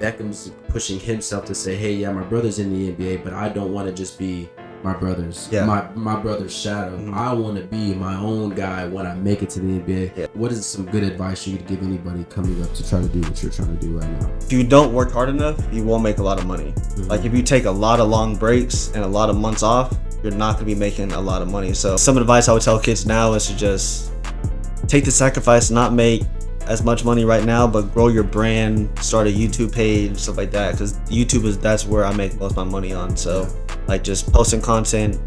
Beckham's pushing himself to say, hey, yeah, my brother's in the NBA, but I don't want to just be my brother's my brother's shadow. I want to be my own guy when I make it to the NBA. What is some good advice you could give anybody coming up to try to do what you're trying to do right now? If you don't work hard enough, you won't make a lot of money. Like if you take a lot of long breaks and a lot of months off, you're not gonna be making a lot of money. So some advice I would tell kids now is to just take the sacrifice, not make as much money right now, but grow your brand, start a YouTube page, stuff like that, because YouTube that's where I make most of my money on. So like just posting content,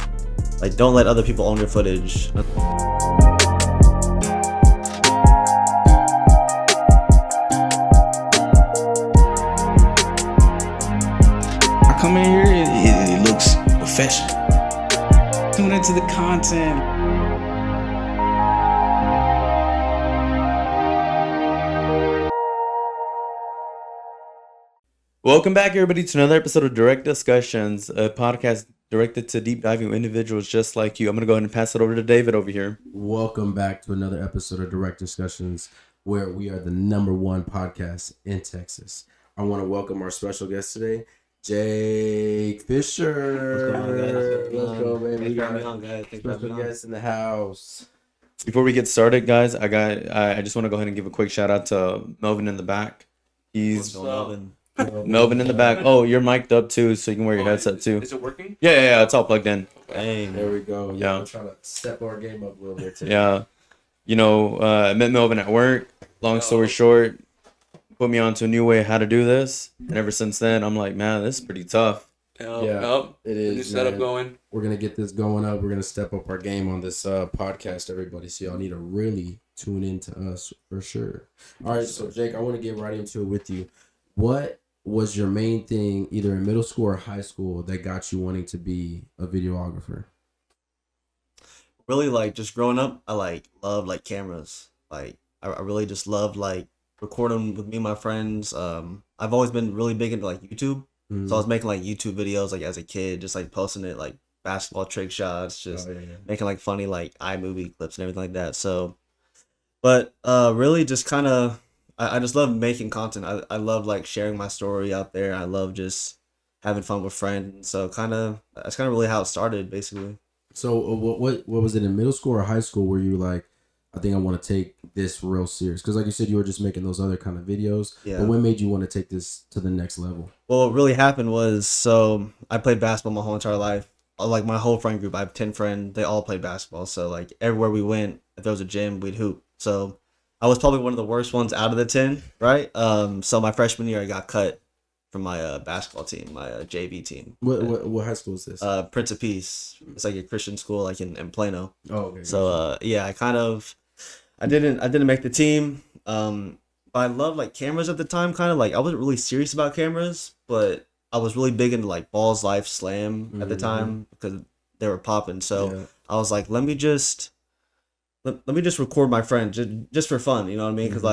like don't let other people own your footage. I come in here, it looks professional. Tune into the content. Welcome back, everybody, to another episode of Direct Discussions, a podcast directed to deep diving individuals just like you. I'm going to go ahead and pass it over to David over here. Welcome back to another episode of Direct Discussions, where we are the #1 podcast in Texas. I want to welcome our special guest today, Jake Fisher. Let's go, baby. We got special guest in the house. Before we get started, guys, I just want to go ahead and give a quick shout out to Melvin in the back. He's Melvin in the back. Oh, you're mic'd up too, so you can wear your headset too. Is it working? Yeah, it's all plugged in. Dang. There we go. Yeah. We're trying to step our game up a little bit today. Yeah. I met Melvin at work. Long story short, put me onto a new way of how to do this. And ever since then, I'm like, man, this is pretty tough. It is. New setup going. We're going to get this going up. We're going to step up our game on this podcast, everybody. So y'all need to really tune into us for sure. All right, so Jake, I want to get right into it with you. What was your main thing, either in middle school or high school, that got you wanting to be a videographer? Really, like, just growing up, I love cameras. Like I really just loved recording with me and my friends. I've always been really big into YouTube. So I was making YouTube videos as a kid, just posting it, basketball trick shots, just making funny iMovie clips and everything like that. So but really just kind of I just love making content. I love sharing my story out there. I love just having fun with friends. So that's kind of really how it started, basically. So what was it in middle school or high school where you were I think I want to take this real serious? Because like you said, you were just making those other kind of videos. Yeah. But what made you want to take this to the next level? Well, what really happened was, so I played basketball my whole entire life. My whole friend group, I have 10 friends. They all played basketball. So everywhere we went, if there was a gym, we'd hoop. So I was probably one of the worst ones out of the 10, right? So my freshman year, I got cut from my basketball team, my JV team. What high school is this? Prince of Peace. It's a Christian school, in Plano. Oh, okay. So I didn't make the team. But I loved cameras at the time. I wasn't really serious about cameras, but I was really big into Balls Life Slam at the time because they were popping. So I was like, let me just record my friends just for fun, you know what I mean? Because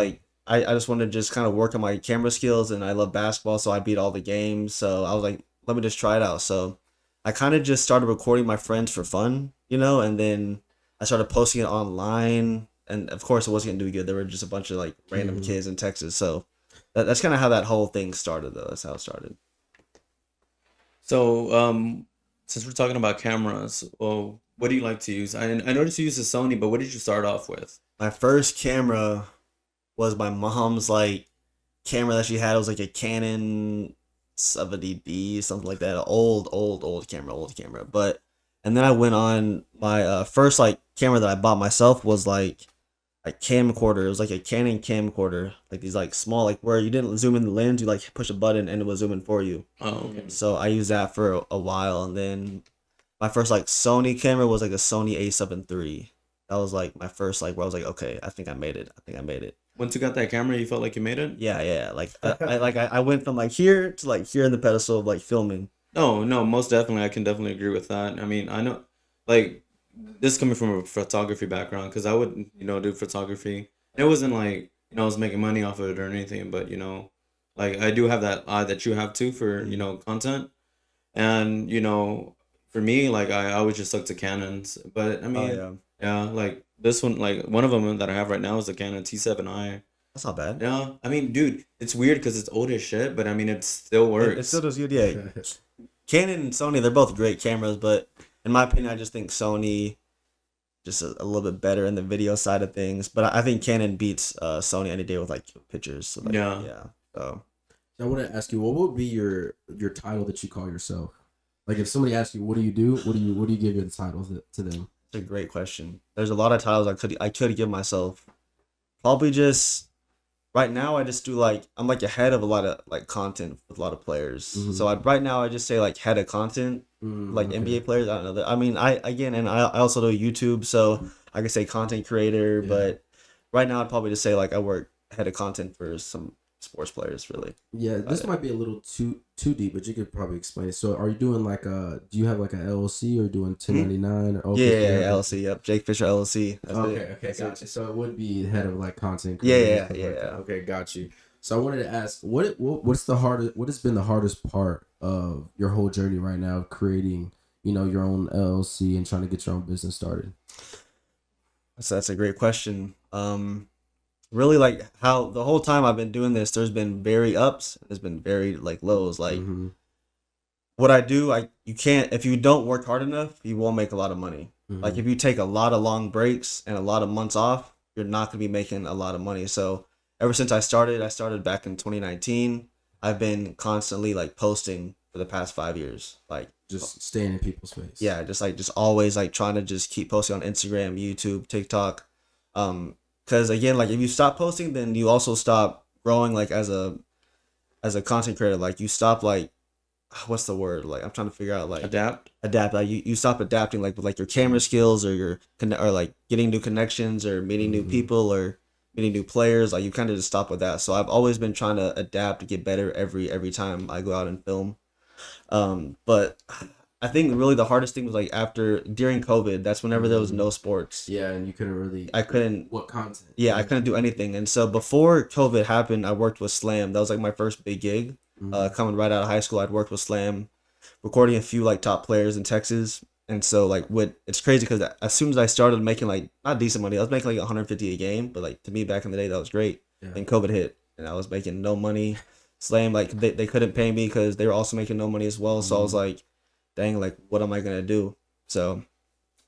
I just wanted to just kind of work on my camera skills, and I love basketball, so I beat all the games. So I was like, let me just try it out. So I kind of just started recording my friends for fun, and then I started posting it online. And of course, it wasn't gonna do good. There were just a bunch of random kids in Texas. So that's kind of how that whole thing started, though. That's how it started. So since we're talking about cameras, well, what do you like to use? I noticed you use a Sony, but what did you start off with? My first camera was my mom's camera that she had. It was a Canon 70D, something like that. An old camera. And then I went on my first camera that I bought myself was a camcorder. It was a Canon camcorder, these small, where you didn't zoom in the lens, you push a button and it was zooming for you. Oh, okay. So I used that for a while, and then my first Sony camera was a Sony A7 III. That was my first where I was okay, I think I made it. Once you got that camera, you felt like you made it? Yeah. I went from here to here in the pedestal of filming. No, most definitely. I can definitely agree with that. I mean, I know, this is coming from a photography background, because I would, do photography. It wasn't I was making money off of it or anything, but, I do have that eye that you have too for, content. And, for me, I always just look to Canons. But, I mean, yeah, this one, one of them that I have right now is the Canon T7i. That's not bad. No, I mean, dude, it's weird because it's old as shit, but I mean, it still works. It still does good. Yeah, Canon and Sony, they're both great cameras, but in my opinion, I just think Sony just a little bit better in the video side of things. But I think Canon beats Sony any day with like pictures. So like, Yeah. yeah. So I want to ask you, what would be your title that you call yourself? Like, if somebody asks you, what do you do? What do you give your title to them? it's a great question. There's a lot of titles I could give myself. Probably just right now I just do like I'm like ahead of a lot of like content with a lot of players. Mhm. So right now I just say like head of content, like Okay. NBA players. I don't know. I mean I also do YouTube, so I could say content creator. Yeah. But right now I'd probably just say like I work head of content for some sports players really. Yeah, this might be a little too deep, but you could probably explain it. So, are you doing like do you have like a LLC or doing 1099 or Yeah, LLC. Yep, Jake Fisher LLC. That's Okay, it. okay, gotcha. So it would be head of like content. Yeah, creation, yeah, stuff yeah, like that. yeah. Okay, got you. So I wanted to ask, what's the hardest? What has been the hardest part of your whole journey right now, of creating, your own LLC and trying to get your own business started? That's a great question. Really like how the whole time I've been doing this, there's been very ups, there's been very like lows. Like Mhm. what I do, you can't if you don't work hard enough, you won't make a lot of money. Like Mhm. if you take a lot of long breaks and a lot of months off, you're not gonna be making a lot of money. So ever since I started back in 2019. I've been constantly like posting for the past 5 years. Like Just staying in people's face. yeah, just always like trying to just keep posting on Instagram, YouTube, TikTok. Because again, like if you stop posting, then you also stop growing like as a content creator. Like you stop like what's the word? Like I'm trying to figure out like Adapt. adapt. Like you stop adapting like with like your camera skills or or like getting new connections or meeting new Mhm. people or meeting new players. Like you kind of just stop with that. So I've always been trying to adapt to get better every time I go out and film. But I think really the hardest thing was like during COVID. That's whenever there was no sports. Yeah, and you couldn't really. I couldn't. What content? Yeah, I couldn't do anything. And so before COVID happened, I worked with Slam. That was like my first big gig. Mhm. Coming right out of high school, I'd worked with Slam, recording a few like top players in Texas. And so like it's crazy because as soon as I started making like not decent money, I was making like 150 a game. But like to me back in the day, that was great. Yeah. And COVID hit, and I was making no money. Slam like they couldn't pay me because they were also making no money as well. So I was like, dang, like what am I gonna do? So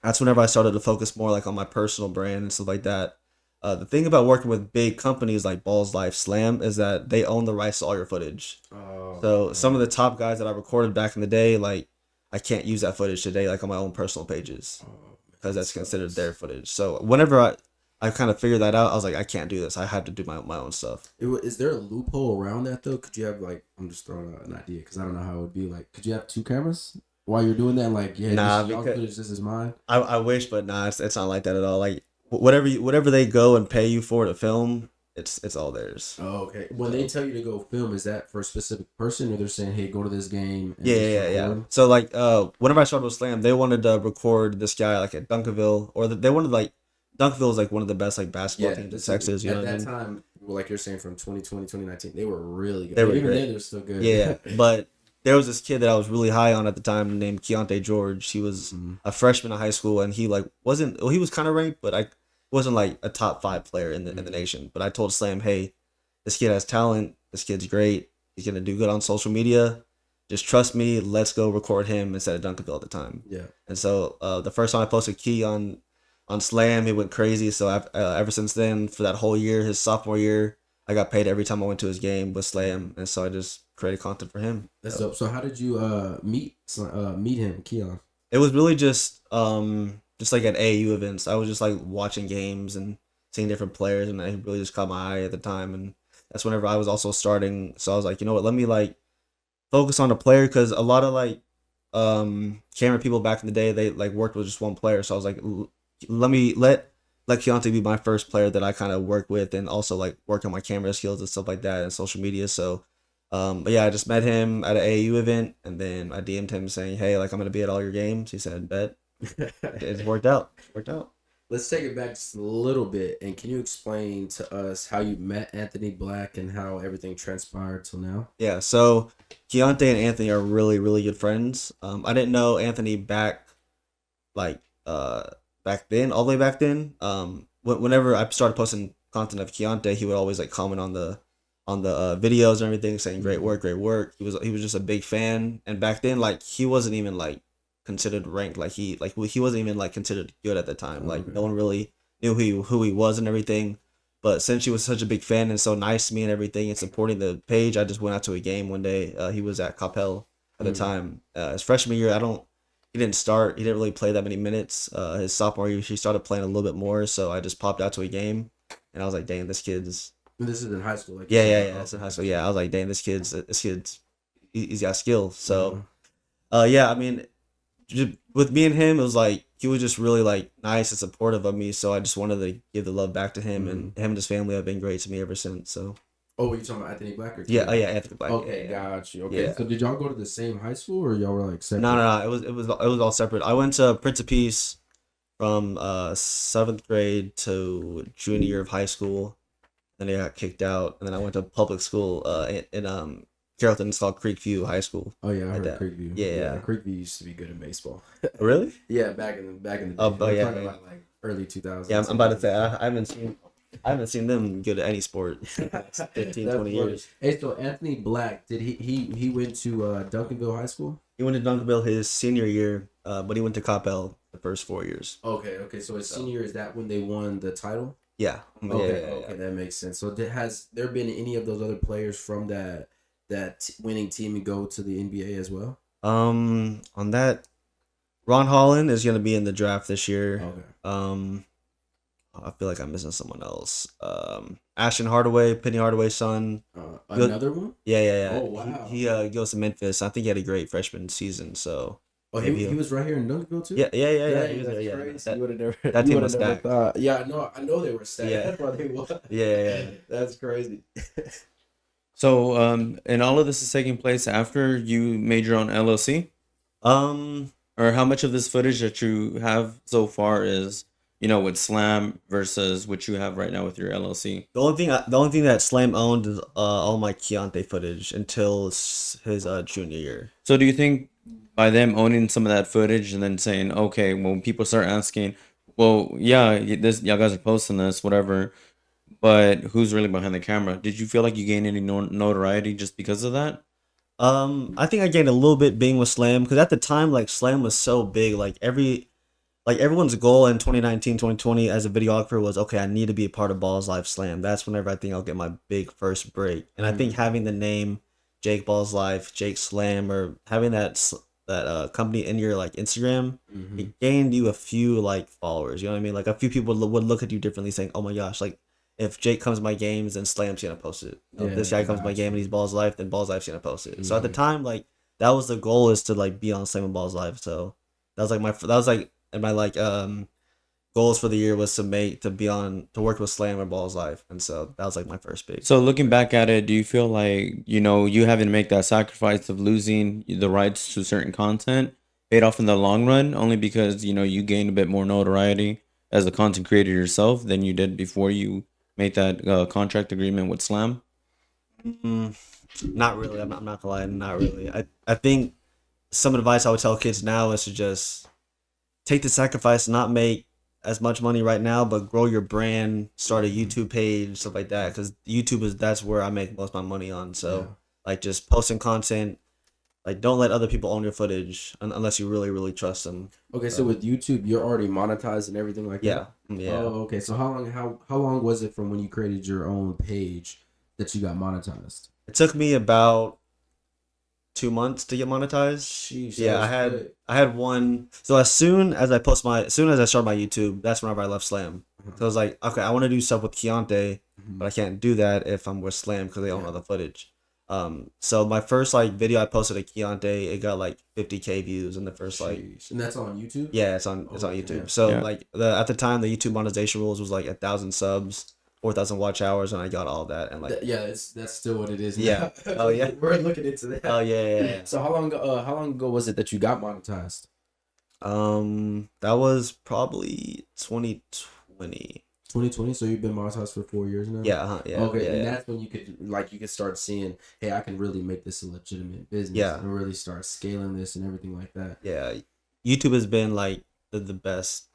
that's whenever I started to focus more like on my personal brand and stuff like that. The thing about working with big companies like Balls Life Slam is that they own the rights to all your footage. Oh, So some of the top guys that I recorded back in the day, like I can't use that footage today, like on my own personal pages, because that's considered their footage. So whenever I kind of figured that out, I was like, I can't do this. I had to do my own stuff. Is there a loophole around that though? Could you have like, I'm just throwing out an idea because I don't know how it would be. Like, could you have two cameras while you're doing that? Like, yeah, Nah, this, y'all because- footage, this is mine. I wish, but nah, it's not like that at all. Like whatever they go and pay you for to film, it's all theirs. Oh, okay. When they tell you to go film, is that for a specific person, or they're saying, "Hey, go to this game"? And just Yeah. record? So like, whenever I started with Slam, they wanted to record this guy like at Dunkerville, or they wanted like Dunkerville is like one of the best like basketball teams in this- Texas. You know at what I that mean? time, well, like you're saying, from 2020, 2019, they were really good. They were Even great. then, they're still good. Yeah, but there was this kid that I was really high on at the time named Keontae George. He was Mhm. a freshman in high school, and he like wasn't. Well, he was kind of ranked, but I wasn't like a top 5 player in the nation. But I told Slam, hey, this kid has talent. This kid's great. He's gonna do good on social media. Just trust me. Let's go record him instead of Dunkerville at the time. Yeah. And so the first time I posted Key on Slam, it went crazy. So ever since then, for that whole year, his sophomore year, I got paid every time I went to his game with Slam, and so I just created content for him. That's So dope. So how did you meet him, Keon? it was really just like at AAU events. I was just like watching games and seeing different players, and it really just caught my eye at the time. And that's whenever I was also starting. So I was like, you know what, let me like focus on the player, because a lot of like camera people back in the day, they like worked with just one player. So I was like, let me let Keontae be my first player that I kind of work with, and also like work on my camera skills and stuff like that and social media. So but yeah, I just met him at an AAU event, and then I DM'd him saying, hey, like I'm gonna be at all your games. He said, bet. It worked out. Let's take it back just a little bit, and can you explain to us how you met Anthony Black and how everything transpired till now? Yeah, so Keontae and Anthony are really, really good friends. I didn't know Anthony back then, all the way back then. Whenever I started posting content of Keontae, he would always like comment on the videos and everything, saying great work, great work. He was just a big fan, and back then like he wasn't even like considered ranked, like he wasn't even like considered good at the time. Like no one really knew who he was and everything. But since he was such a big fan and so nice to me and everything and supporting the page, I just went out to a game one day. He was at Coppell at the time. His freshman year, he didn't start. He didn't really play that many minutes. His sophomore year, he started playing a little bit more. So I just popped out to a game, and I was like, "Dang, this kid's." This is in high school, like Yeah. That's in high school. Yeah, I was like, "Dang, this kid's he's got skill." So, yeah, I mean, just with me and him, it was like he was just really like nice and supportive of me. So I just wanted to give the love back to him, and him and his family have been great to me ever since. So. Oh, you talking about Anthony Black? Or Yeah, Anthony Black. Okay, yeah. got you. Okay, Yeah. so did y'all go to the same high school, or y'all were like separate? No. It was all separate. I went to Prince of Peace from 7th grade to junior year of high school. Then I got kicked out, and then I went to public school in Carrollton. It's called Creekview High School. Oh yeah, I heard that. Creekview. Yeah. Creekview used to be good in baseball. Really? Yeah, back in the day. Oh, I'm yeah, talking yeah. about like early 2000s. Yeah, I'm about to say I haven't seen them good at any sport. 15, 20 years. Hey, so Anthony Black, did he went to Duncanville High School? He went to Duncanville his senior year, but he went to Coppell the first 4 years. Okay. So his senior year, is that when they won the title? Yeah. Okay, that makes sense. So has there been any of those other players from that winning team go to the NBA as well? On that, Ron Holland is gonna be in the draft this year. Okay. I feel like I'm missing someone else. Ashton Hardaway, Penny Hardaway's son. Another one? Yeah. Oh, wow. He goes to Memphis. I think he had a great freshman season. So. Oh, he was right here in Duncanville too. Yeah. Dang, He was there, yeah. crazy. You would've never, that you team would've was never stacked. thought. Yeah, I know they were stacked. Yeah. That's why they won. Yeah. That's crazy. So, and all of this is taking place after you made your own LLC? Or how much of this footage that you have so far is, with Slam versus what you have right now with your LLC? The only thing that Slam owned is all my Keontae footage until his junior year. So do you think by them owning some of that footage and then saying, okay, when people start asking, well, yeah, y'all guys are posting this, whatever, but who's really behind the camera? Did you feel like you gained any notoriety just because of that? I think I gained a little bit being with Slam because at the time, like Slam was so big, like everyone's goal in 2019, 2020 as a videographer was, okay, I need to be a part of Balls Life Slam. That's whenever I think I'll get my big first break. And I think having the name Jake Balls Life, Jake Slam, or having that company in your like Instagram, it gained you a few like followers. You know what I mean? Like a few people would look at you differently, saying, "Oh my gosh, like if Jake comes to my games, then Slam's gonna post it. If this guy comes to my game and he's Balls Life, then Balls Life's gonna post it." So at the time, like that was the goal, is to like be on Slam and Balls Life. So that was like my goals for the year was to work with Slam or Balls Life, and so that was like my first big. So looking back at it, do you feel like, you having to make that sacrifice of losing the rights to certain content paid off in the long run, only because, you gained a bit more notoriety as a content creator yourself than you did before you made that contract agreement with Slam? Not really. I'm not gonna lie. Not really. I think some advice I would tell kids now is to just take the sacrifice, not make as much money right now, but grow your brand, start a YouTube page, stuff like that. Because that's where I make most of my money on. So like just posting content, like don't let other people own your footage unless you really, really trust them. Okay, so with YouTube, you're already monetized and everything like that? Yeah. Oh, okay. So how long was it from when you created your own page that you got monetized? It took me about 2 months to get monetized. Sheesh, Yeah, I had one. So as soon as I started my YouTube, that's whenever I left Slam. So I was like, okay, I want to do stuff with Keontae, but I can't do that if I'm with Slam because they own all the footage. So my first video I posted at Keontae, it got like 50K views in the first Sheesh. And that's on YouTube? Yeah, it's on YouTube. damn. So Yeah. at the time the YouTube monetization rules was like 1,000 subs, 4,000 watch hours, and I got all that. And that's still what it is. Yeah. Now. Oh, yeah. We're looking into that. Oh yeah. So how long ago was it that you got monetized? That was probably 2020. 2020. So you've been monetized for 4 years now. Yeah. Okay, Yeah, and yeah. that's when you could start seeing, hey, I can really make this a legitimate business. Yeah. And really start scaling this and everything like that. Yeah, YouTube has been like the best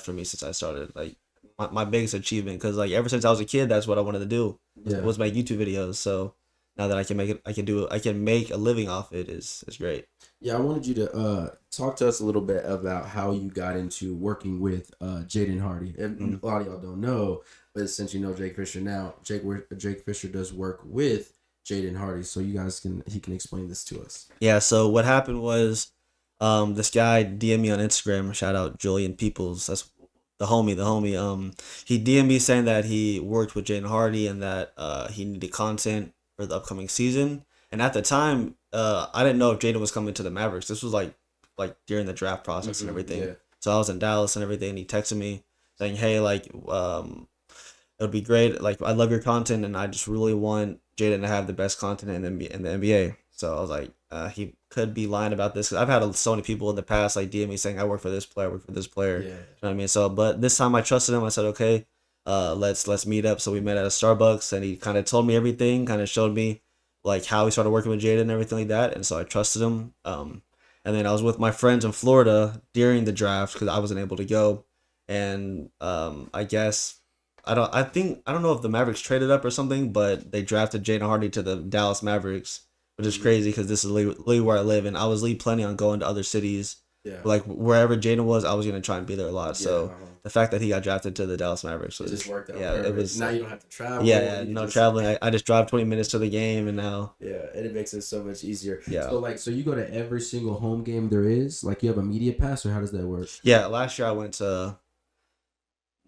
for me since I started. Like my biggest achievement because like ever since I was a kid, that's what I wanted to do Yeah. was make YouTube videos. So now that I can make it, I can make a living off it is great. Yeah, I wanted you to talk to us a little bit about how you got into working with Jaden Hardy. And a lot of y'all don't know, but since you know Jake Fisher now, Jake Fisher does work with Jaden Hardy, so he can explain this to us. Yeah. So what happened was, this guy DM'd me on Instagram. Shout out Julian Peoples. That's the homie. He DM'd me saying that he worked with Jaden Hardy and that he needed content for the upcoming season. And at the time, I didn't know if Jaden was coming to the Mavericks. This was like during the draft process and everything. Yeah. So I was in Dallas and everything. And he texted me saying, "Hey, like, it would be great. Like, I love your content, and I just really want Jaden to have the best content in the NBA." So I was like, he could be lying about this. 'Cause I've had so many people in the past like DM me saying, "I work for this player, I work for this player." Yeah. You know what I mean? So, but this time I trusted him. I said, "Okay, let's meet up." So we met at a Starbucks, and he kind of told me everything, kind of showed me like how he started working with Jaden and everything like that. And so I trusted him. And then I was with my friends in Florida during the draft because I wasn't able to go. And I guess I don't know if the Mavericks traded up or something, but they drafted Jaden Hardy to the Dallas Mavericks, which is crazy because this is literally where I live, and I was planning on going to other cities. Yeah. Like wherever Jaden was, I was gonna try and be there a lot. So Yeah. the fact that he got drafted to the Dallas Mavericks It was just worked out. yeah, perfect. it was Now you don't have to travel. yeah, you no just- traveling. I just drive 20 minutes to the game, and now Yeah, and it makes it so much easier. Yeah. So you go to every single home game there is? Like you have a media pass, or how does that work? yeah. Last year I went to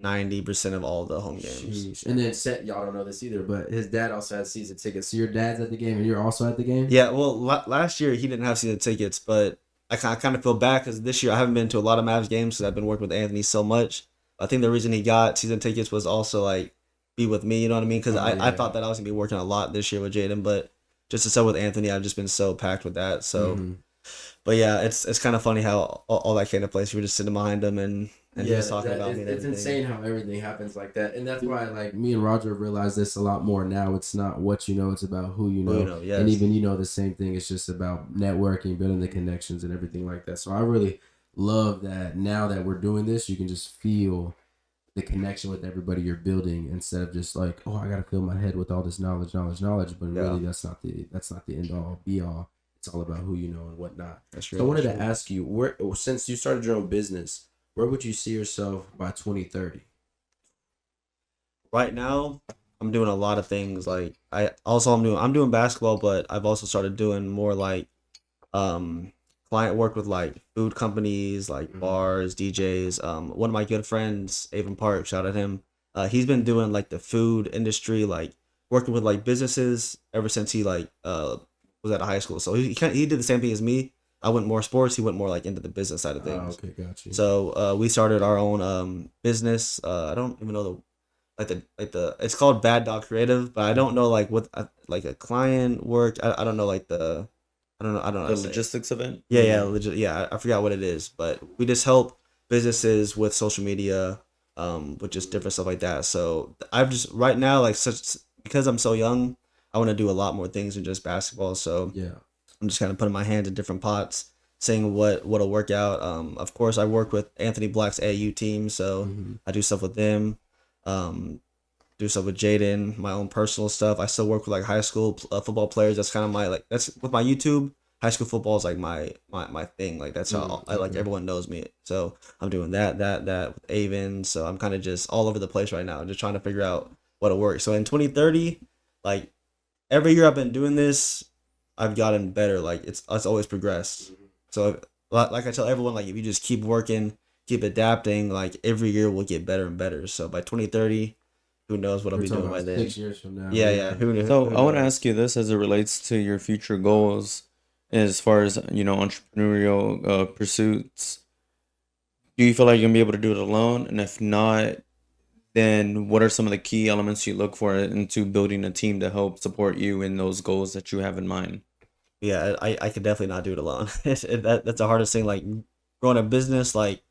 90% of all the home games. Sheesh. And then y'all don't know this either, but his dad also has season tickets. So your dad's at the game and you're also at the game? Yeah, well, last year he didn't have season tickets, but I kind of feel bad because this year I haven't been to a lot of Mavs games because I've been working with Anthony so much. I think the reason he got season tickets was also like be with me, you know what I mean? Because I yeah. thought that I was gonna be working a lot this year with Jaden, but just to sell with Anthony, I've just been so packed with that. So, Mhm. but yeah, it's kind of funny how all that came to place. We were just sitting behind him and he was talking about me. And it's everything. insane how everything happens like that. And that's why like me and Roger realize this a lot more now. It's not what you know, it's about who you know. Who you know, yes. And even the same thing. It's just about networking, building the connections and everything like that. So I really love that now that we're doing this, you can just feel the connection with everybody you're building instead of just like, oh, I gotta fill my head with all this knowledge. But Yeah. really that's not the end all be all. It's all about who you know and whatnot. That's true. So I wanted that's to true. ask you, since you started your own business, where would you see yourself by 2030? Right now I'm doing a lot of things. Like I'm doing basketball, but I've also started doing more like client work with like food companies, like Mhm. bars, DJs. One of my good friends, Avon Park, shout out him. He's been doing like the food industry, like working with like businesses ever since he like was at a high school. So he did the same thing as me. I went more sports. He went more like into the business side of things. Oh, okay, got you. So we started our own business. I don't even know the it's called Bad Dog Creative, but I don't know like what like a client work. I don't know like I don't know how The to say it. logistics of it. Yeah, legit. Yeah, I forgot what it is, but we just help businesses with social media, with just different stuff like that. So I've just right now like because I'm so young, I want to do a lot more things than just basketball. So Yeah. I'm just kind of putting my hands in different pots, seeing what'll work out. Of course, I work with Anthony Black's AU team, so Mhm. I do stuff with them. Do stuff with Jaden, my own personal stuff. I still work with like high school football players. That's kind of that's with my YouTube. High school football is like my thing. Like that's how I like everyone knows me. So I'm doing that with Avon. So I'm kind of just all over the place right now, just trying to figure out what'll work. So in 2030, like every year I've been doing this, I've gotten better. Like it's always progressed. So like I tell everyone, like if you just keep working, keep adapting, like every year will get better and better. So by 2030, who knows what I'll We're be talking doing by about then. 6 years from now. Yeah. Who knows? So who I want to knows? ask you this as it relates to your future goals, as far as entrepreneurial pursuits. Do you feel like you're gonna be able to do it alone? And if not, then what are some of the key elements you look for into building a team to help support you in those goals that you have in mind? Yeah, I could definitely not do it alone. That's the hardest thing. Like growing a business, like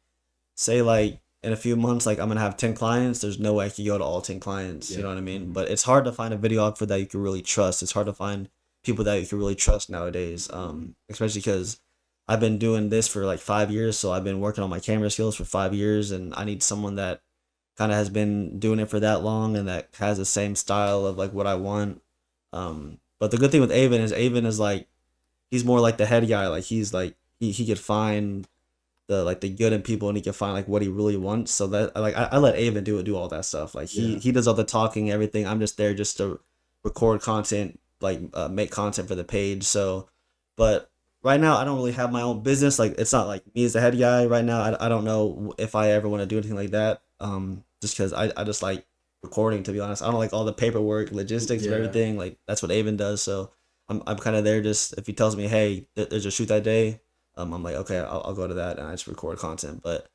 say like in a few months, like I'm gonna have 10 clients. There's no way I could go to all 10 clients. You know what I mean? But it's hard to find a videographer that you can really trust. It's hard to find people that you can really trust nowadays. Especially because I've been doing this for like 5 years, so I've been working on my camera skills for 5 years, and I need someone that kind of has been doing it for that long and that has the same style of like what I want. But the good thing with Avon is like he's more like the head guy. Like he's like he could find the good in people and he can find like what he really wants. So that like I let Avon do all that stuff. Like he does all the talking, everything. I'm just there just to record content, like make content for the page. So, but right now I don't really have my own business. Like it's not like me as the head guy right now. I don't know if I ever want to do anything like that. Just because I just like recording, to be honest. I don't like all the paperwork, logistics of everything. Like that's what Avon does. So I'm kind of there just if he tells me, hey, there's a shoot that day. I'm like, okay, I'll go to that and I just record content. But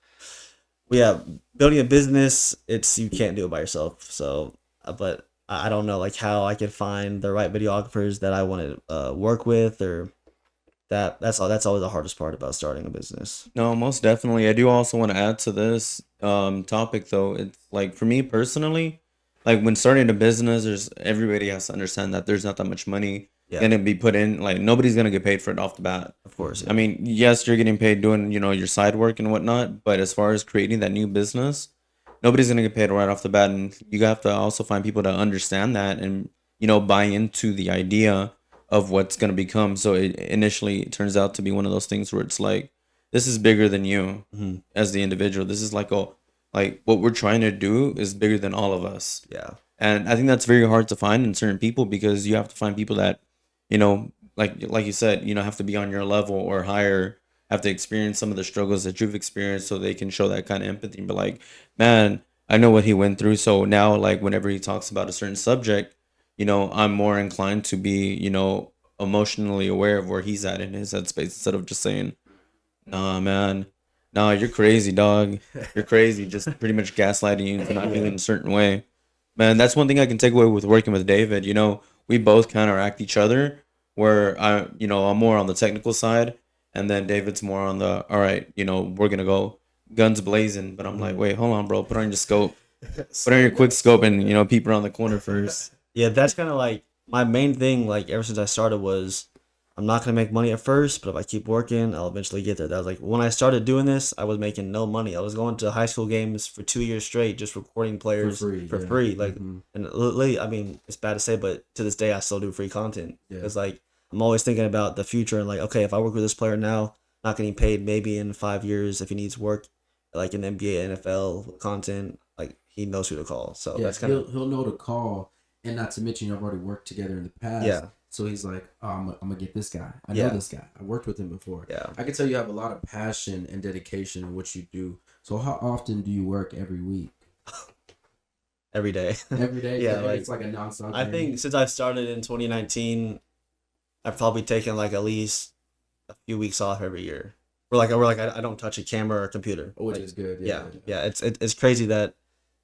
yeah, building a business, it's you can't do it by yourself. So, but I don't know like how I could find the right videographers that I want to work with or that's always the hardest part about starting a business. No, most definitely. I do also want to add to this topic though. It's like for me personally, like when starting a business, there's everybody has to understand that there's not that much money Yeah, gonna be put in. Like nobody's gonna get paid for it off the bat. of course. I Yeah. mean, yes, you're getting paid doing, your side work and whatnot, but as far as creating that new business, nobody's gonna get paid right off the bat, and you have to also find people to understand that and buy into the idea of what's gonna become. So it initially it turns out to be one of those things where it's like this is bigger than you Hmm. as the individual. This is like what we're trying to do is bigger than all of us. Yeah. And I think that's very hard to find in certain people because you have to find people that, like you said, have to be on your level or higher, have to experience some of the struggles that you've experienced so they can show that kind of empathy and be like, man, I know what he went through. So now like whenever he talks about a certain subject, I'm more inclined to be, emotionally aware of where he's at in his headspace instead of just saying, nah, man, nah, you're crazy, dog. You're crazy. Just pretty much gaslighting you into not feeling a certain way. Man, that's one thing I can take away with working with David. We both counteract each other. Where I'm more on the technical side, and then David's more on the all right. We're gonna go guns blazing. But I'm like, wait, hold on, bro. Put on your scope. Put on your quick scope, and peep around the corner first. Yeah, that's kind of like my main thing. Like ever since I started was, I'm not gonna make money at first, but if I keep working, I'll eventually get there. That was like when I started doing this, I was making no money. I was going to high school games for 2 years straight, just recording players for yeah. free. Like, Mhm. and literally, I mean, it's bad to say, but to this day, I still do free content. Yeah. It's like I'm always thinking about the future and like, okay, if I work with this player now, not getting paid, maybe in 5 years if he needs work, like in NBA, NFL content, like he knows who to call. So Yeah, that's kind of he'll know to call, and not to mention you've already worked together in the past. Yeah. So he's like, oh, I'm gonna get this guy. I Yeah. know this guy. I worked with him before. yeah. I can tell you have a lot of passion and dedication in what you do. So how often do you work every week? Every day. Every day? Yeah, like, it's like a nonstop. I thing. think since I started in 2019, I've probably taken like at least a few weeks off every year. Or like I don't touch a camera or computer. Which Like, is good. yeah. It's crazy that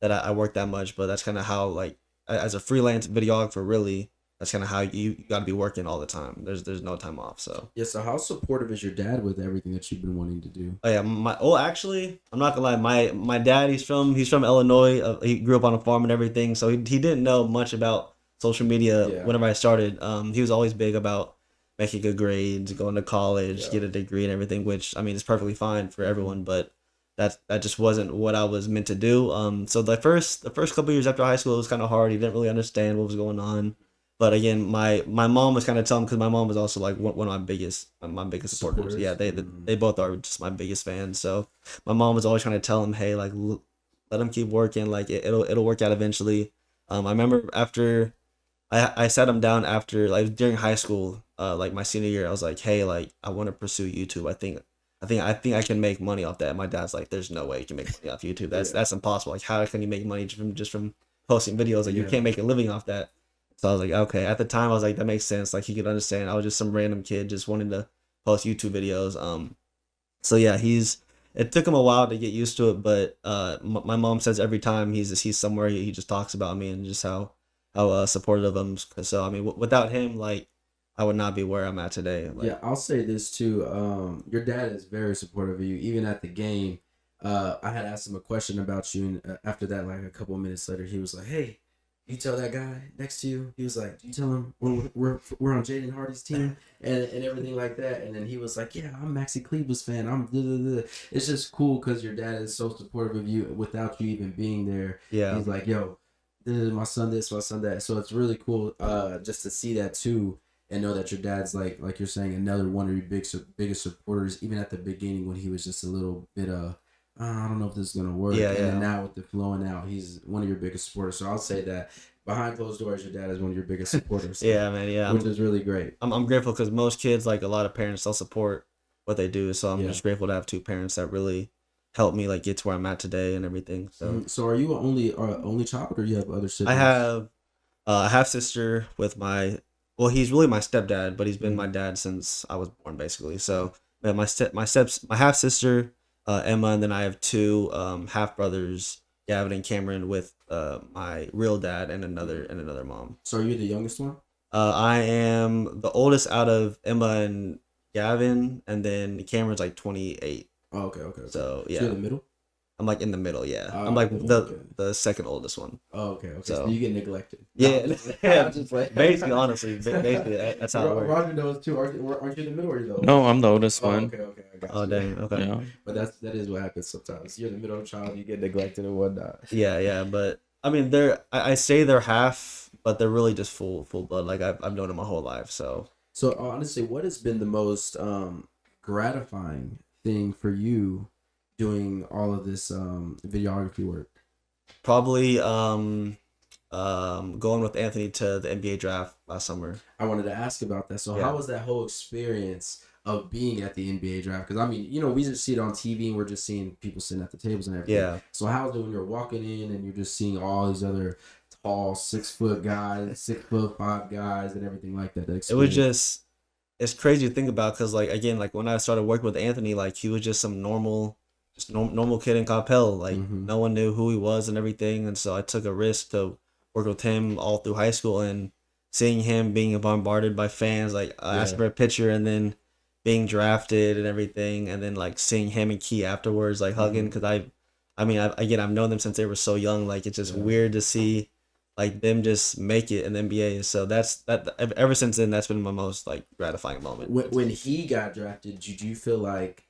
I work that much, but that's kind of how like as a freelance videographer, really, that's kind of how you got to be working all the time. There's no time off. So Yeah. So how supportive is your dad with everything that you've been wanting to do? oh yeah, actually, I'm not gonna lie. My dad, he's from Illinois. He grew up on a farm and everything, so he didn't know much about social media Yeah. whenever I started. He was always big about making good grades, going to college, Yeah. get a degree and everything, which I mean is perfectly fine for everyone, but that just wasn't what I was meant to do. So the first couple years after high school it was kind of hard. He didn't really understand what was going on. But again, my mom was kind of telling because my mom was also like one of my biggest supporters. Supporters? Yeah, they both are just my biggest fans. So my mom was always trying to tell him, hey, like let him keep working. Like it'll work out eventually. I remember after I sat him down after like during high school, like my senior year. I was like, hey, like I want to pursue YouTube. I think I can make money off that. My dad's like, there's no way you can make money off YouTube. That's impossible. Like how can you make money just from posting videos? Like you can't make a living off that. So I was like, okay. At the time, I was like, that makes sense. Like he could understand. I was just some random kid just wanting to post YouTube videos. So yeah, it took him a while to get used to it, but my mom says every time he's somewhere, he just talks about me and just how supportive of him. So I mean, without him, like I would not be where I'm at today. Like, Yeah, I'll say this too. Your dad is very supportive of you, even at the game. I had asked him a question about you, and after that, like a couple of minutes later, he was like, "Hey, you tell that guy next to you, he was like, you tell him we're on Jaden Hardy's team and everything like that. And then he was like, yeah, I'm Maxi Kleber's fan. I'm blah, blah, blah. It's just cool because your dad is so supportive of you without you even being there. Yeah. He's like, yo, this is my son this, my son that. So it's really cool just to see that too and know that your dad's like you're saying, another one of your biggest supporters, even at the beginning when he was just a little bit I don't know if this is gonna work. Yeah, and yeah. then now with the flowing out, he's one of your biggest supporters. So I'll say that behind closed doors, your dad is one of your biggest supporters. Yeah, man. Yeah, which is really great. I'm grateful because most kids, like a lot of parents, they'll support what they do. So I'm Yeah. just grateful to have two parents that really helped me like get to where I'm at today and everything. So So are you only child, or you have other siblings? I have a half sister with my. Well, he's really my stepdad, but he's been Mhm. my dad since I was born, basically. So my half sister, Emma, and then I have two half brothers, Gavin and Cameron, with my real dad and another mom. So are you the youngest one? I am the oldest out of Emma and Gavin, and then Cameron's like 28. Oh, okay. So So yeah, you're in the middle. I'm like in the middle. Yeah, Oh, I'm like okay. the second oldest one. Oh, okay. So So- you get neglected. Yeah, No, yeah. I'm just like- Basically, honestly, basically that's how it works. Roger knows too. Aren't you in the middle or you the oldest? No, I'm the oldest Oh, one. okay. I got Oh you. dang. Okay. Yeah. But that is what happens sometimes. You're the middle child, you get neglected and whatnot. Yeah, but I mean, I say they're half, but they're really just full blood. Like I've known them my whole life. So So honestly, what has been the most gratifying thing for you doing all of this videography work? probably going with Anthony to the NBA draft last summer. I wanted to ask about that. So Yeah. how was that whole experience of being at the NBA draft? Because I mean, we just see it on TV and we're just seeing people sitting at the tables and everything. Yeah. So how's it when you're walking in and you're just seeing all these other tall 6 foot guys, 6'5" guys, and everything like that? It was just, it's crazy to think about because like again, like when I started working with Anthony, like he was just some normal kid in Coppell. Like Mhm. no one knew who he was and everything, and so I took a risk to work with him all through high school, and seeing him being bombarded by fans, like asking for a picture, and then being drafted and everything, and then like seeing him and Key afterwards, like hugging, because I've known them since they were so young. Like it's just weird to see like them just make it in the NBA. So that ever since then, that's been my most like gratifying moment. when he got drafted, did you feel like,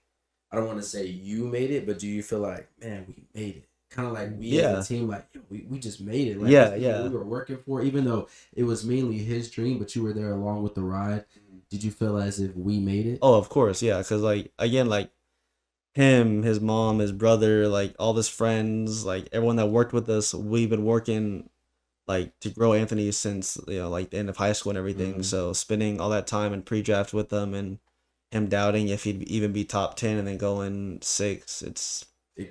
I don't want to say you made it, but do you feel like, man, we made it? Kind of like we as a team, like yo, we just made it. Like, Yeah, this is yeah. what we were working for, even though it was mainly his dream, but you were there along with the ride. Did you feel as if we made it? Oh, of course, yeah. Because like again, like him, his mom, his brother, like all his friends, like everyone that worked with us, we've been working like to grow Anthony since like the end of high school and everything. Mhm. So spending all that time in pre-draft with them and him doubting if he'd even be top 10 and then going 6, it's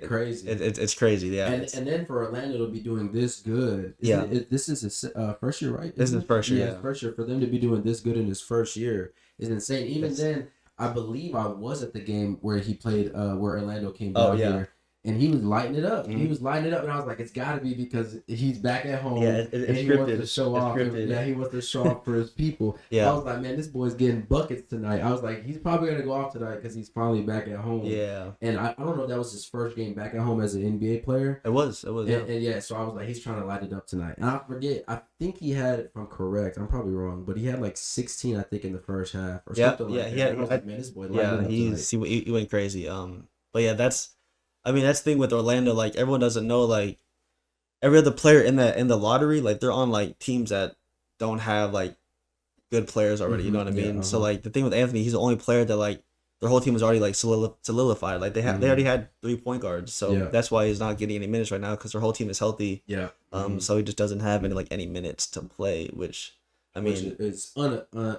Crazy. it's crazy, yeah. And then for Orlando to be doing this good, Yeah. this is his first year, right? This is his first year, his yeah. first year. For them to be doing this good in his first year is insane. Even then, I believe I was at the game where he played, where Orlando came down here, and he was lighting it up. He was lighting it up, and I was like, it's got to be because he's back at home. Yeah, it's and he scripted. wants to show It's off. scripted. Yeah, he wants to show off for his people. Yeah. I was like, man, this boy's getting buckets tonight. I was like, he's probably gonna go off tonight because he's finally back at home. Yeah, And I don't know if that was his first game back at home as an NBA player. it was yeah. And yeah, so I was like, he's trying to light it up tonight. And I forget, I think he had, if I'm correct, I'm probably wrong, but he had like 16, I think, in the first half or Yeah, something yeah, like he that. had- And I was like, man, this boy lighting it Yeah, up tonight. he went crazy. But yeah, that's the thing with Orlando. Like everyone doesn't know, like every other player in the lottery, like they're on like teams that don't have like good players already. You know what I Mhm, yeah, mean? So uh-huh. like the thing with Anthony, he's the only player that like their whole team is already like solidified. Like they already had 3 point guards. So Yeah. that's why he's not getting any minutes right now because their whole team is healthy. Yeah. So he just doesn't have any minutes to play, which I Which mean, is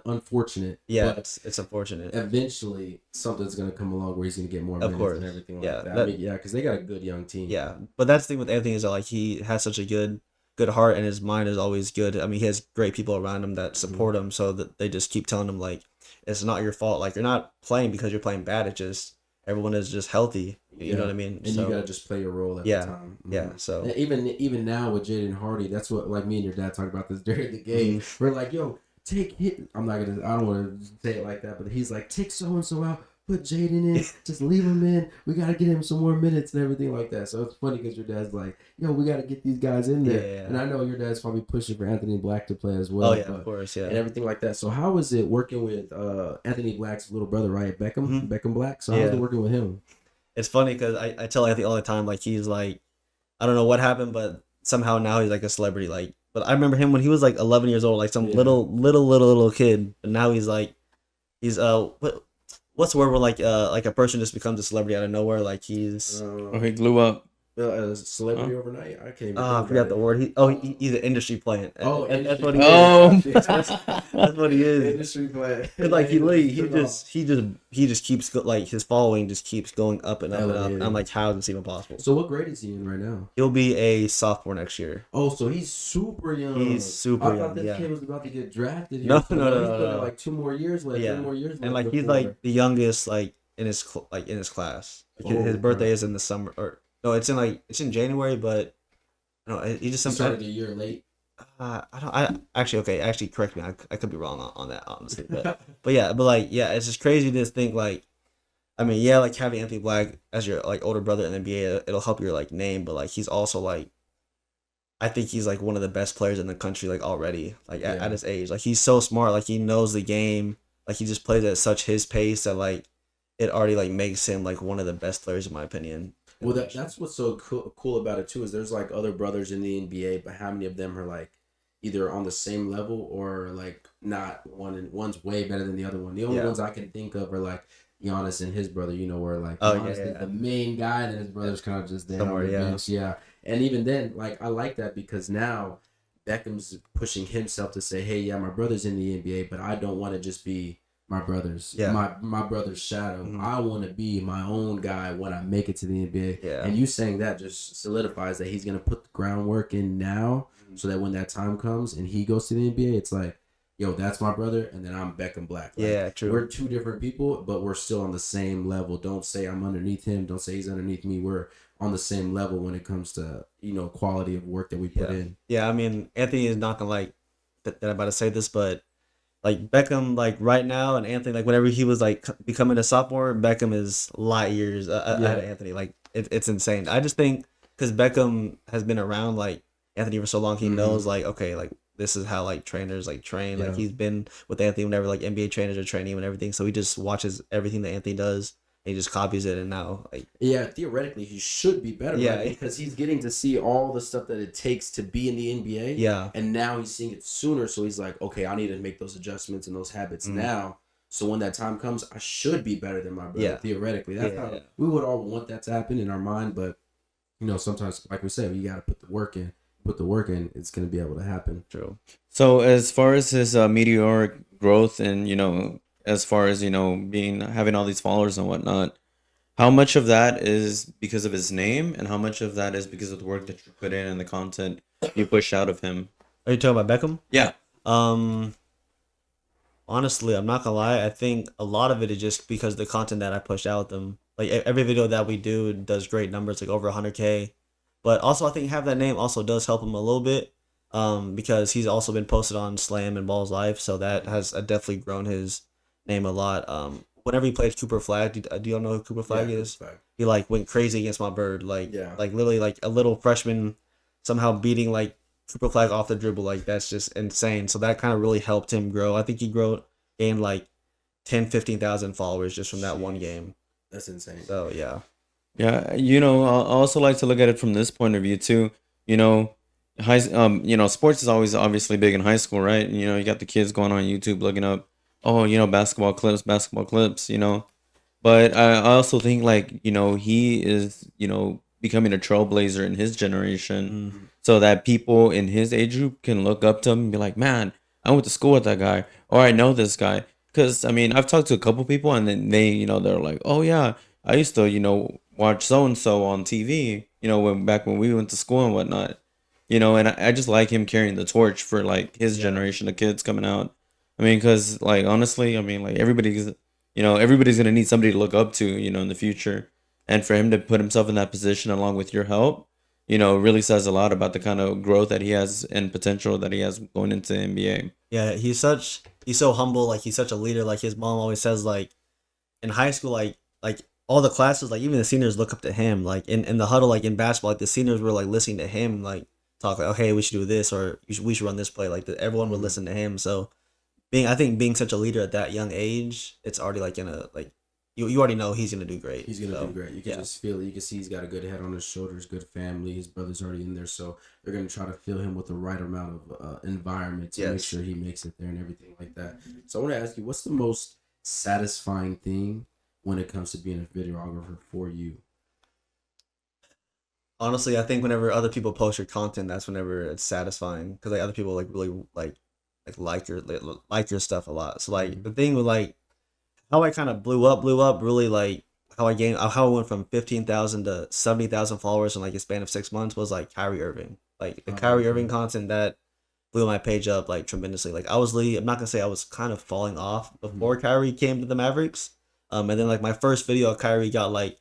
unfortunate. yeah, But it's unfortunate. eventually, something's going to come along where he's going to get more minutes course. and everything Yeah, like that. that- I mean, yeah, because they got a good young team. Yeah, but that's the thing with Anthony is that like he has such a good heart and his mind is always good. I mean, he has great people around him that support him, so that they just keep telling him like it's not your fault. Like you're not playing because you're playing bad. It's just everyone is just healthy. You know what I mean? And So you got to just play your role at Yeah, the time. yeah. Mhm. So And even now with Jaden Hardy, that's what, like, me and your dad talked about this during the game. We're like, yo, take hit. I don't want to say it like that, but he's like, take so and so out, put Jaden in, just leave him in. We gotta get him some more minutes and everything like that. So it's funny because your dad's like, yo, we gotta get these guys in there. Yeah. And I know your dad's probably pushing for Anthony Black to play as well. Oh yeah, of course, yeah. And everything like that. So how is it working with Anthony Black's little brother, right? Beckham Black. So how's it working with him? It's funny because I tell Anthony all the time, like he's like, I don't know what happened, but somehow now he's like a celebrity. Like, but I remember him when he was like 11 years old, like some little kid. But now he's like, he's what's the word where like a person just becomes a celebrity out of nowhere? Like he's he blew up. A celebrity overnight. I can't. I forgot the word. He's an industry plant. Oh, that's what he is. That's what he is. Industry plant. Cause like he just keeps like his following just keeps going up and up and up. And I'm like, how is this even possible? So what grade is he in right now? He'll be a sophomore next year. Oh, so he's super young. He's super young. I thought this kid was about to get drafted. No. He's got like 2 more years left. Yeah. 2 more years left. And like he's like the youngest like in his class. Like, his birthday is in the summer or no, it's in January, but no, he just started a year late. I actually correct me. I could be wrong on that honestly, but it's just crazy to think like, I mean, yeah, like having Anthony Black as your like older brother in the NBA, it'll help your like name, but like he's also like, I think he's like one of the best players in the country like already like at his age. Like he's so smart, like he knows the game, like he just plays at such his pace that like it already like makes him like one of the best players in my opinion. Well, that's what's so cool about it too is there's like other brothers in the NBA, but how many of them are like either on the same level or like not one's way better than the other one. The only ones I can think of are like Giannis and his brother, you know, where like Giannis is the main guy and his brother's kind of just there on the bench. Yeah. And even then, like I like that because now Beckham's pushing himself to say, hey, yeah, my brother's in the NBA, but I don't want to just be my brother's my brother's shadow. Mm-hmm. I want to be my own guy when I make it to the NBA. Yeah. And you saying that just solidifies that he's gonna put the groundwork in now, so that when that time comes and he goes to the NBA, it's like, yo, that's my brother, and then I'm Beckham Black. Like, true. We're 2 different people, but we're still on the same level. Don't say I'm underneath him. Don't say he's underneath me. We're on the same level when it comes to, you know, quality of work that we put in. Yeah, I mean, Anthony is not gonna like that I'm about to say this, but like Beckham, like right now, and Anthony, like whenever he was like becoming a sophomore, Beckham is light years ahead of Anthony. Like it's insane. I just think because Beckham has been around like Anthony for so long, he knows like, okay, like this is how like trainers like train. Like he's been with Anthony whenever like NBA trainers are training him and everything. So he just watches everything that Anthony does. He just copies it, and now like theoretically he should be better, right? Because he's getting to see all the stuff that it takes to be in the NBA, and now he's seeing it sooner, so he's like, okay, I need to make those adjustments and those habits now, so when that time comes, I should be better than my brother. Theoretically, that's how we would all want that to happen in our mind, but you know, sometimes, like we said, you got to put the work in. It's going to be able to happen. True. So as far as his meteoric growth and, you know, as far as, you know, having all these followers and whatnot, how much of that is because of his name and how much of that is because of the work that you put in and the content you push out of him? Are you talking about Beckham? Yeah. Honestly, I'm not gonna lie. I think a lot of it is just because the content that I push out them. Like every video that we do does great numbers, like over 100K. But also, I think have that name also does help him a little bit, because he's also been posted on Slam and Balls Life, so that has definitely grown his name a lot. Whenever he played Cooper Flag, do y'all know who Cooper Flag is? He like went crazy against my bird, like literally like a little freshman somehow beating like Cooper Flag off the dribble. Like that's just insane. So that kind of really helped him grow. I think he gained like 15,000 followers just from that one game. That's insane. So yeah. Yeah, you know, I also like to look at it from this point of view too. You know, you know, sports is always obviously big in high school, right? You know, you got the kids going on YouTube looking up, oh, you know, basketball clips, you know. But I also think like, you know, he is, you know, becoming a trailblazer in his generation, so that people in his age group can look up to him and be like, man, I went to school with that guy, or I know this guy. Because I mean, I've talked to a couple people, and then they, you know, they're like, oh yeah, I used to, you know, watch so and so on TV, you know, back when we went to school and whatnot, you know, and I just like him carrying the torch for like his generation of kids coming out. I mean, because like honestly, I mean, like everybody's gonna need somebody to look up to, you know, in the future, and for him to put himself in that position along with your help, you know, really says a lot about the kind of growth that he has and potential that he has going into the NBA. Yeah, he's so humble. Like he's such a leader. Like his mom always says, like in high school, like all the classes, like even the seniors look up to him. Like in the huddle, like in basketball, like the seniors were like listening to him, like talk like, okay, we should do this, or we should run this play. Like everyone would listen to him. So I think being such a leader at that young age, it's already like like you already know he's gonna do great. He's gonna So, do great. You can just feel it. You can see he's got a good head on his shoulders, good family. His brother's already in there, so they're gonna try to fill him with the right amount of environment to make sure he makes it there and everything like that. So I want to ask you, what's the most satisfying thing when it comes to being a videographer for you? Honestly, I think whenever other people post your content, that's whenever it's satisfying because like other people like really like your stuff a lot. So like the thing with like how I kind of blew up really like how I went from 15,000 to 70,000 followers in like a span of 6 months was like Kyrie Irving. Like the Kyrie Irving content that blew my page up like tremendously. Like I was really, I'm not gonna say I was kind of falling off before Kyrie came to the Mavericks. And then like my first video of Kyrie got like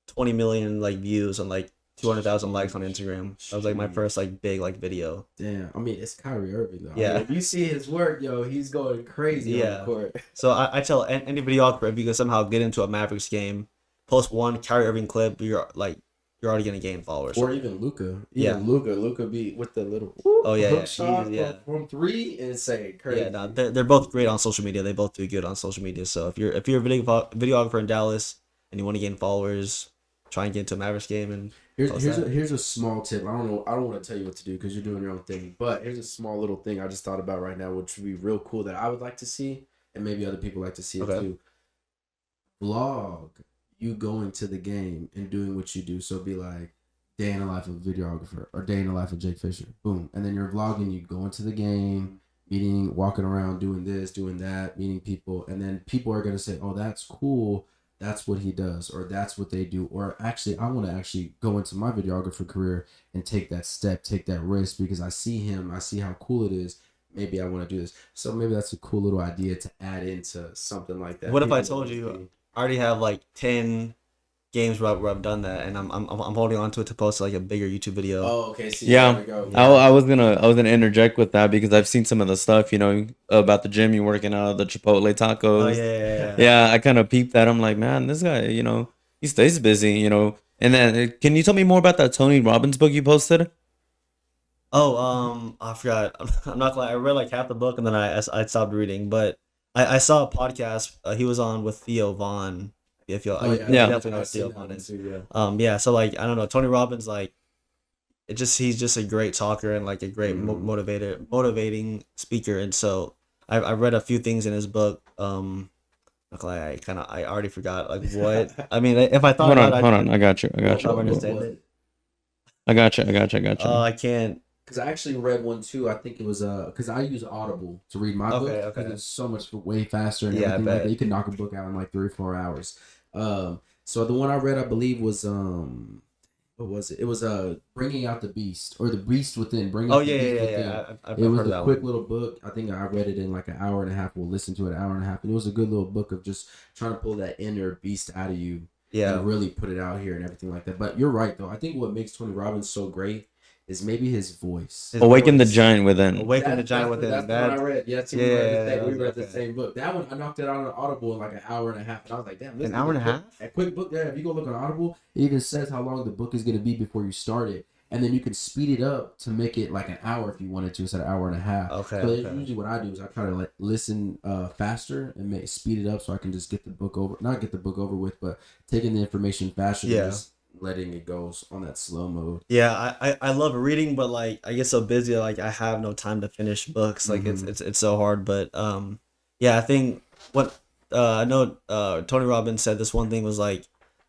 20 million like views and like 200,000 likes on Instagram. That was like my first like big like video. Damn, I mean it's Kyrie Irving though. Yeah, I mean, if you see his work, yo, he's going crazy on the court. So I tell any videographer, if you can somehow get into a Mavericks game, post one Kyrie Irving clip, you're already gonna gain followers. Or even Luka. Luka be with the little hook shot from three and say crazy. Yeah, no, they're both great on social media. They both do good on social media. So if you're a videographer in Dallas and you want to gain followers, try and get into a Mavericks game and here's a small tip. I don't want to tell you what to do because you're doing your own thing. But here's a small little thing I just thought about right now, which would be real cool that I would like to see, and maybe other people like to see it too. Vlog you going to the game and doing what you do. So be like day in the life of a videographer or day in the life of Jake Fisher. Boom. And then you're vlogging you going to the game, meeting, walking around, doing this, doing that, meeting people. And then people are going to say, oh, that's cool. That's what he does, or that's what they do. Or actually, I want to actually go into my videographer career and take that step, take that risk because I see him. I see how cool it is. Maybe I want to do this. So maybe that's a cool little idea to add into something like that. What if I told you I already have like 10 games where I've done that, and I'm holding on to it to post like a bigger YouTube video. Oh, okay. See, yeah, there we go. I was gonna interject with that because I've seen some of the stuff, you know, about the gym you're working out, the Chipotle tacos. Oh yeah. Yeah, I kind of peeped that. I'm like, man, this guy, you know, he stays busy, you know. And then, can you tell me more about that Tony Robbins book you posted? Oh, I forgot. I'm not gonna lie. I read like half the book and then I stopped reading. But I saw a podcast he was on with Theo Vaughn. If you you definitely know Theo Vaughn is. Yeah. So like I don't know, Tony Robbins like he's just a great talker and like a great motivating speaker. And so I read a few things in his book. Not gonna lie, I already forgot like what I mean. If I thought hold on, I got you. Understand it. I got you. Oh, I can't. Because I actually read one too. I think it was because I use Audible to read my book. Okay. It's so much way faster and everything like that. You can knock a book out in like 3 or 4 hours. So the one I read, I believe, was what was it? It was Bringing Out the Beast or The Beast Within. Bringing Out the Beast Within. I've it was heard a quick little book. I think I read it in like an hour and a half. We'll listen to it an hour and a half, and it was a good little book of just trying to pull that inner beast out of you. Yeah, and really put it out here and everything like that. But you're right though. I think what makes Tony Robbins so great is maybe his voice. Awaken the Giant Within. Awaken the Giant Within. That's the one I read. Yeah, we read the same book. That one, I knocked it out on Audible in like an hour and a half. And I was like, damn. An hour and a half? A quick book there. If you go look on Audible, it even says how long the book is going to be before you start it. And then you can speed it up to make it like an hour if you wanted to instead of an hour and a half. Okay. So usually what I do is I try to like listen faster and speed it up so I can just get the book over. Not get the book over with, but taking the information faster. Yeah. Just letting it go on that slow mode. Yeah, I love reading, but like I get so busy like I have no time to finish books. Like it's so hard. But yeah, I think what I know Tony Robbins said this one thing was like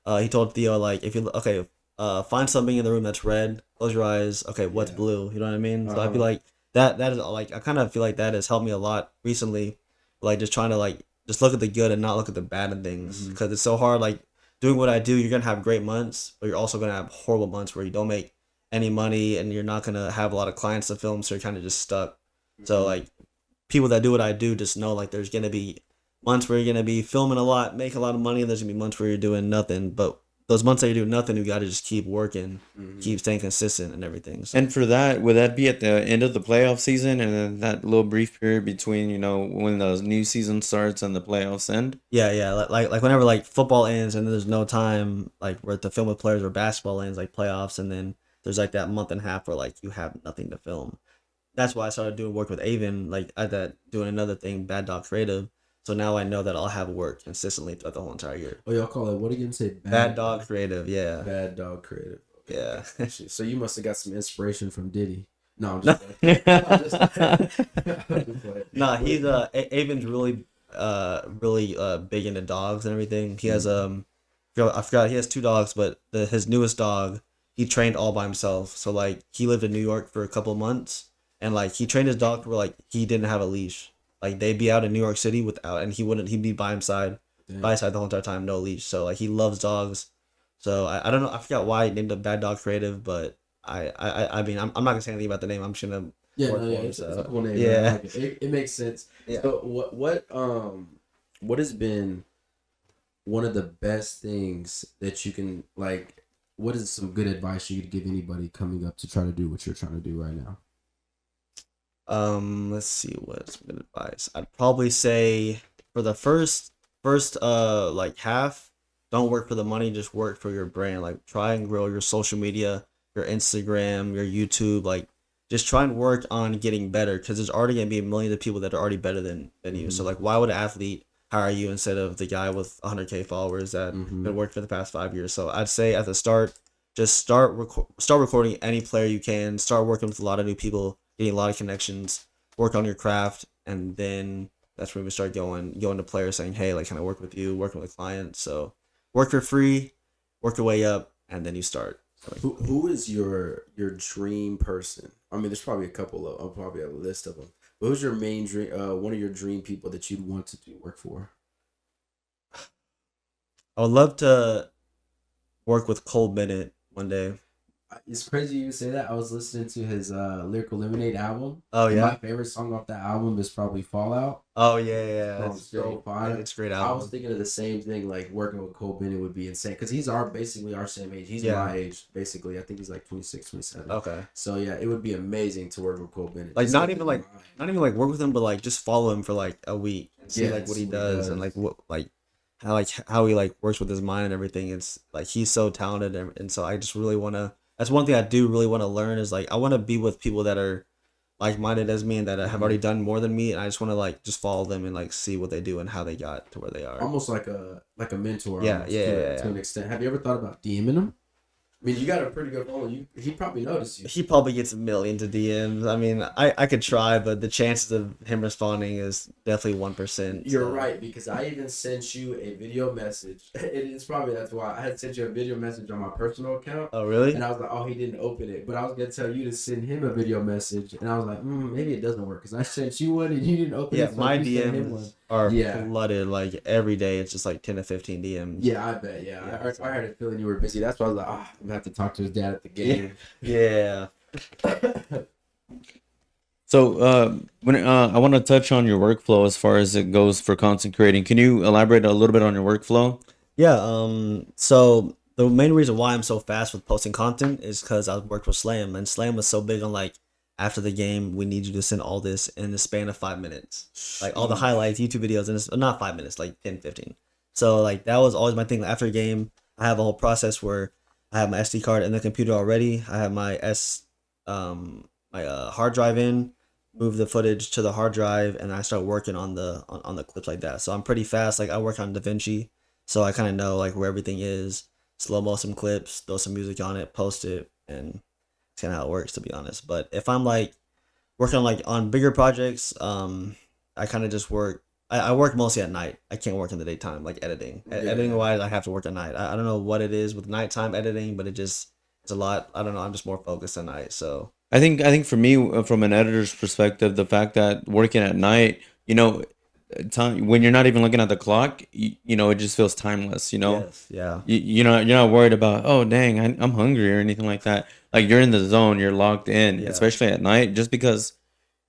he told Theo like if you find something in the room that's red, close your eyes. Okay, what's blue? You know what I mean? So I feel like that is like I kind of feel like that has helped me a lot recently. Like just trying to like just look at the good and not look at the bad in things because it's so hard. Like doing what I do, you're gonna have great months, but you're also gonna have horrible months where you don't make any money and you're not gonna have a lot of clients to film, so you're kind of just stuck. So like people that do what I do just know like there's gonna be months where you're gonna be filming a lot, make a lot of money, and there's gonna be months where you're doing nothing but those months that you do nothing, you got to just keep working, keep staying consistent and everything. So. And for that, would that be at the end of the playoff season, and then that little brief period between when the new season starts and the playoffs end? Yeah. Like whenever like football ends and there's no time like where to film with players, or basketball ends like playoffs, and then there's like that month and a half where like you have nothing to film. That's why I started doing work with Avon, like at that doing another thing, Bad Dog Creative. So now I know that I'll have work consistently throughout the whole entire year. Oh, y'all call it what again? Say Bad Dog Creative, yeah. Bad Dog Creative. Yeah. So you must have got some inspiration from Diddy. No, I'm just playing. I'm just playing. Nah, he's Avon's really big into dogs and everything. He has I forgot he has 2 dogs, but his newest dog he trained all by himself. So like he lived in New York for a couple of months, and like he trained his dog where like he didn't have a leash. Like they'd be out in New York City without, and he'd be by his side the whole entire time, no leash. So like he loves dogs. So I don't know, I forgot why he named it Bad Dog Creative, but I mean I'm not gonna say anything about the name. I'm just gonna It's a cool name. Yeah, I like it makes sense. Yeah. So what has been one of the best things that you can like? What is some good advice you could give anybody coming up to try to do what you're trying to do right now? Let's see what's good advice. I'd probably say for the first like half, don't work for the money, just work for your brand. Like try and grow your social media, your Instagram, your YouTube. Like just try and work on getting better, because there's already gonna be millions of people that are already better than you. So like why would an athlete hire you instead of the guy with 100K followers that been working for the past 5 years? So I'd say at the start, just start recording any player you can. Start working with a lot of new people, getting a lot of connections. Work on your craft, and then that's when we start going to players saying, "Hey, like, can I work with you?" Working with clients. So work for free, work your way up, and then you start. Who is your dream person? I mean, there's probably probably a list of them. But who's your main dream? One of your dream people that you'd want to do work for? I would love to work with Cole Bennett one day. It's crazy you say that. I was listening to his Lyrical Lemonade album. Oh yeah. My favorite song off that album is probably Fallout. Oh yeah. It's so fire. It's a great I album. was thinking of the same thing. Like working with Cole Bennett would be insane because he's basically our same age. He's my age basically. I think he's like 26, 27. Okay. So yeah, it would be amazing to work with Cole Bennett. Like Just not even like work with him, but like just follow him for like a week and see like what he does and like how he like works with his mind and everything. It's like he's so talented, and so I just really want to. That's one thing I do really want to learn is like I want to be with people that are like-minded as me and that have already done more than me, and I just want to like just follow them and like see what they do and how they got to where they are. Almost like a mentor. Yeah, almost, yeah, to an extent. Have you ever thought about DMing him? I mean, you got a pretty good phone. He probably noticed you. He probably gets millions of DMs. I mean, I could try, but the chances of him responding is definitely 1%. You're right, because I even sent you a video message. It's probably that's why I had sent you a video message on my personal account. Oh, really? And I was like, oh, he didn't open it. But I was going to tell you to send him a video message. And I was like, maybe it doesn't work because I sent you one and you didn't open it. Yeah, So my you sent him DMs are flooded. Like every day, it's just like 10 to 15 DMs. Yeah, I bet. Yeah, I had a feeling you were busy. That's why I was like, I'm going to have to talk to his dad at the game. Yeah. So when I want to touch on your workflow as far as it goes for content creating. Can you elaborate a little bit on your workflow? Yeah. So the main reason why I'm so fast with posting content is because I worked with Slam, and Slam was so big on like after the game, we need you to send all this in the span of 5 minutes, like all the highlights, YouTube videos, and it's not 5 minutes, like 10, 15. So like that was always my thing. After a game, I have a whole process where I have my SD card in the computer already. I have my hard drive in, move the footage to the hard drive, and I start working on the clips like that. So I'm pretty fast. Like I work on DaVinci, so I kind of know like where everything is. Slow mo some clips, throw some music on it, post it, and it's kind of how it works, to be honest. But if I'm like working on like on bigger projects, I kind of just work. I work mostly at night. I can't work in the daytime, like editing. Editing wise, I have to work at night. I don't know what it is with nighttime editing, but it's a lot. I don't know. I'm just more focused at night. So I think for me, from an editor's perspective, the fact that working at night, time when you're not even looking at the clock, it just feels timeless. Yes, yeah. You're not worried about, oh dang, I'm hungry or anything like that. Like you're in the zone, you're locked in, especially at night. Just because,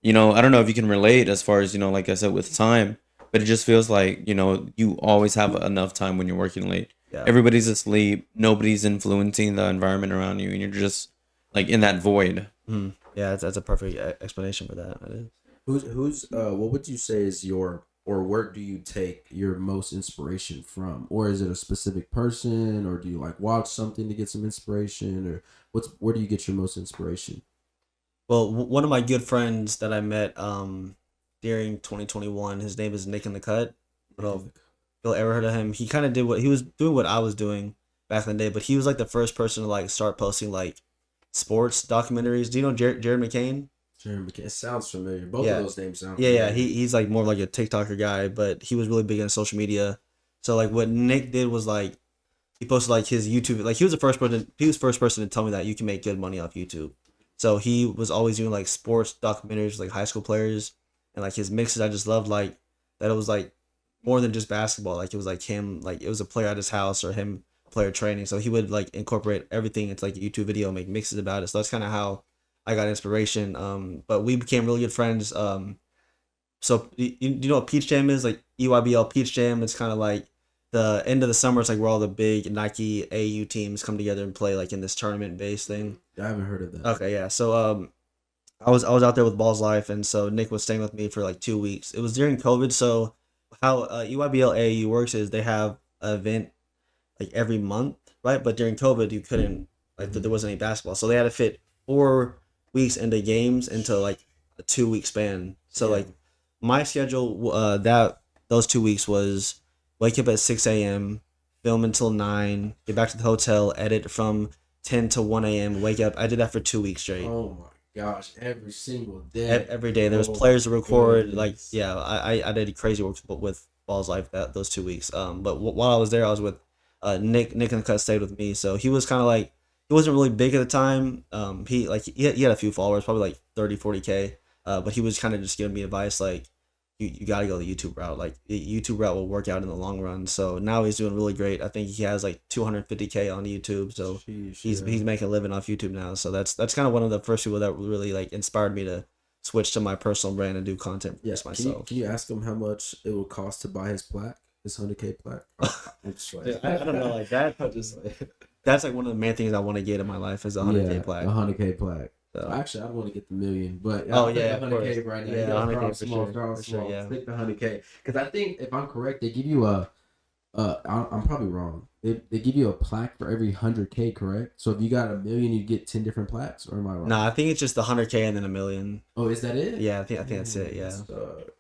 I don't know if you can relate as far as like I said with time, but it just feels like you always have enough time when you're working late. Yeah. everybody's asleep, nobody's influencing the environment around you, and you're just like in that void. Yeah, that's a perfect explanation for that. It is. Who's what would you say is your, or where do you take your most inspiration from? Or is it a specific person, or do you like watch something to get some inspiration, or where do you get your most inspiration? Well, one of my good friends that I met during 2021, his name is Nick in the Cut. I don't know if you'll ever heard of him. He kind of did what he was doing, what I was doing back in the day, but he was like the first person to like start posting like sports documentaries. Do you know Jared McCain? Jeremy McKay. It sounds familiar. Both Yeah. of those names sound Yeah, familiar. he's like more like a TikToker guy, but he was really big on social media. So like what Nick did was like he posted like his YouTube, like he was first person to tell me that you can make good money off YouTube. So he was always doing like sports documentaries, like high school players, and like his mixes. I just loved like that. It was like more than just basketball. Like it was like him, like it was a player at his house or him player training. So he would like incorporate everything into like a YouTube video, make mixes about it. So that's kind of how I got inspiration. But we became really good friends. So you know what Peach Jam is? Like EYBL Peach Jam. It's kind of like the end of the summer. It's like where all the big Nike AU teams come together and play like in this tournament based thing. I haven't heard of that. Okay, yeah. So I was out there with Balls Life, and so Nick was staying with me for like 2 weeks. It was during COVID, so how EYBL AAU works is they have an event like every month, right? But during COVID, you couldn't like there wasn't any basketball, so they had to fit 4 weeks into games into like a 2 week span. So Yeah. like my schedule that those 2 weeks was wake up at 6 a.m., film until 9, get back to the hotel, edit from 10 to 1 a.m., wake up. I did that for 2 weeks straight. Oh my gosh, every single day. Every day there was Oh players to my record. Like goodness. yeah, I did crazy work with Balls Life that those 2 weeks. But while I was there, I was with Nick. Nick and the Cut stayed with me, so he was kind of like he wasn't really big at the time. He had a few followers, probably like 30-40K. But he was kind of just giving me advice like you got to go the YouTube route. Like the YouTube route will work out in the long run. So now he's doing really great. I think he has like 250K on YouTube. So Sheesh, he's yeah. making a living off YouTube now. So that's kind of one of the first people that really like inspired me to switch to my personal brand and do content for just myself. Can you ask him how much it will cost to buy his plaque, his 100K plaque? I'm just like, I don't know, like that. That's like one of the main things I want to get in my life is a 100K plaque. a 100K plaque. So, Actually, I want to get the million, but Oh, I'll yeah, take of 100K course. right now. Yeah, You gotta 100K drop for small, sure, drop for small. sure, yeah. Stick the 100K, because I think if I'm correct, they give you I'm probably wrong. They give you a plaque for every 100K, correct? So if you got a million, you get 10 different plaques, or am I wrong? nah, I think it's just the 100K and then a million. Oh, is that it? Yeah, I think that's it. Yeah,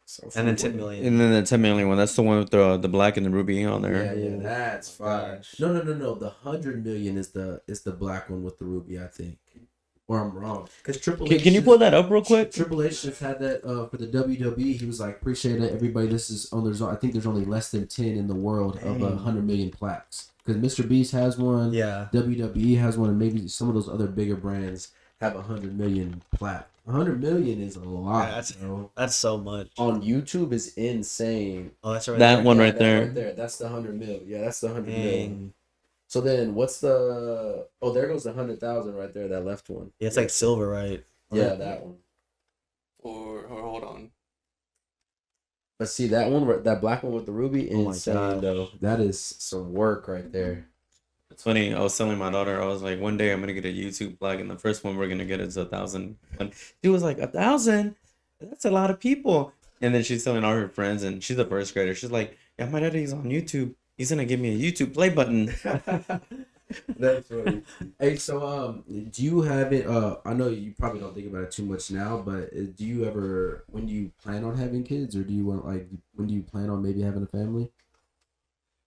So and then 10 million. And then the 10 million one, that's the one with the black and the ruby on there. Yeah, that's fire. Gosh. No. The 100 million is the black one with the ruby, I think. Or I'm wrong. Because Triple H Can you pull that up real quick? Triple H just had that for the WWE. He was like, appreciate it, everybody. This is I think there's only less than 10 in the world of 100 million plaques. Because Mr. Beast has one. Yeah. WWE has one, and maybe some of those other bigger brands have 100 million plaque. 100 million is a lot. Yeah, bro. that's so much. On YouTube is insane. Oh, that's right. That there. one Yeah, right that there. Right there. That's the 100 mil. Yeah, that's the 100 mil. Dang. So then, what's the? Oh, there goes the 100,000 right there. That left one. Yeah, it's like silver, right? Yeah, that one. Or hold on. But see that one, that black one with the ruby, Oh my insane God. though. That is some work right there. It's funny. I was telling my daughter, I was like, one day I'm gonna get a YouTube plaque, and the first one we're gonna get is 1,000. And she was like, 1,000? That's a lot of people. And then she's telling all her friends, and she's a first grader. She's like, yeah, my daddy's on YouTube. He's gonna give me a YouTube play button. That's funny. Hey, so do you have it? I know you probably don't think about it too much now, but do you ever? When do you plan on having kids, or do you want when do you plan on maybe having a family?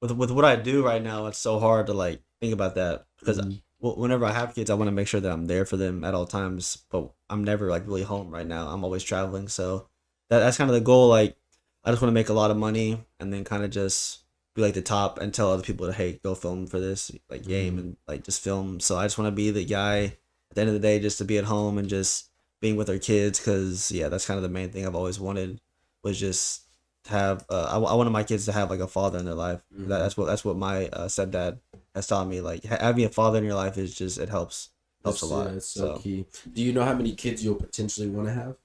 With what I do right now, it's so hard to like think about that because Mhm. whenever I have kids, I want to make sure that I'm there for them at all times. But I'm never like really home right now. I'm always traveling, so that's kind of the goal. Like, I just want to make a lot of money and then kind of just be like the top and tell other people to hey, go film for this like game and like just film. So I just want to be the guy at the end of the day, just to be at home and just being with our kids. Cause yeah, that's kind of the main thing I've always wanted was just to have. I wanted my kids to have like a father in their life. Mhm. That's what my stepdad has taught me. Like having a father in your life is just it helps a lot. Yeah, it's so key. Do you know how many kids you'll potentially want to have?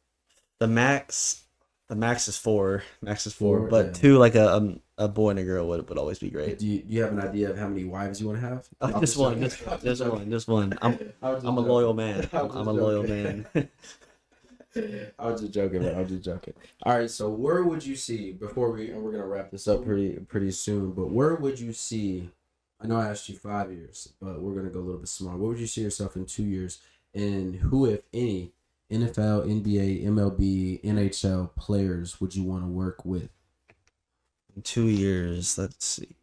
The max is four. Max is four, Four, but yeah. two like a a boy and a girl would always be great. Do you have an idea of how many wives you want to have? Just one, just one. I'm a loyal man. I'm a loyal man. I was just joking, man. I was just joking. All right, so where would you see before we're gonna wrap this up pretty soon? But where would you see? I know I asked you 5 years, but we're gonna go a little bit smaller. Where would you see yourself in 2 years? And who, if any, NFL, NBA, MLB, NHL players would you want to work with? In 2 years, let's see.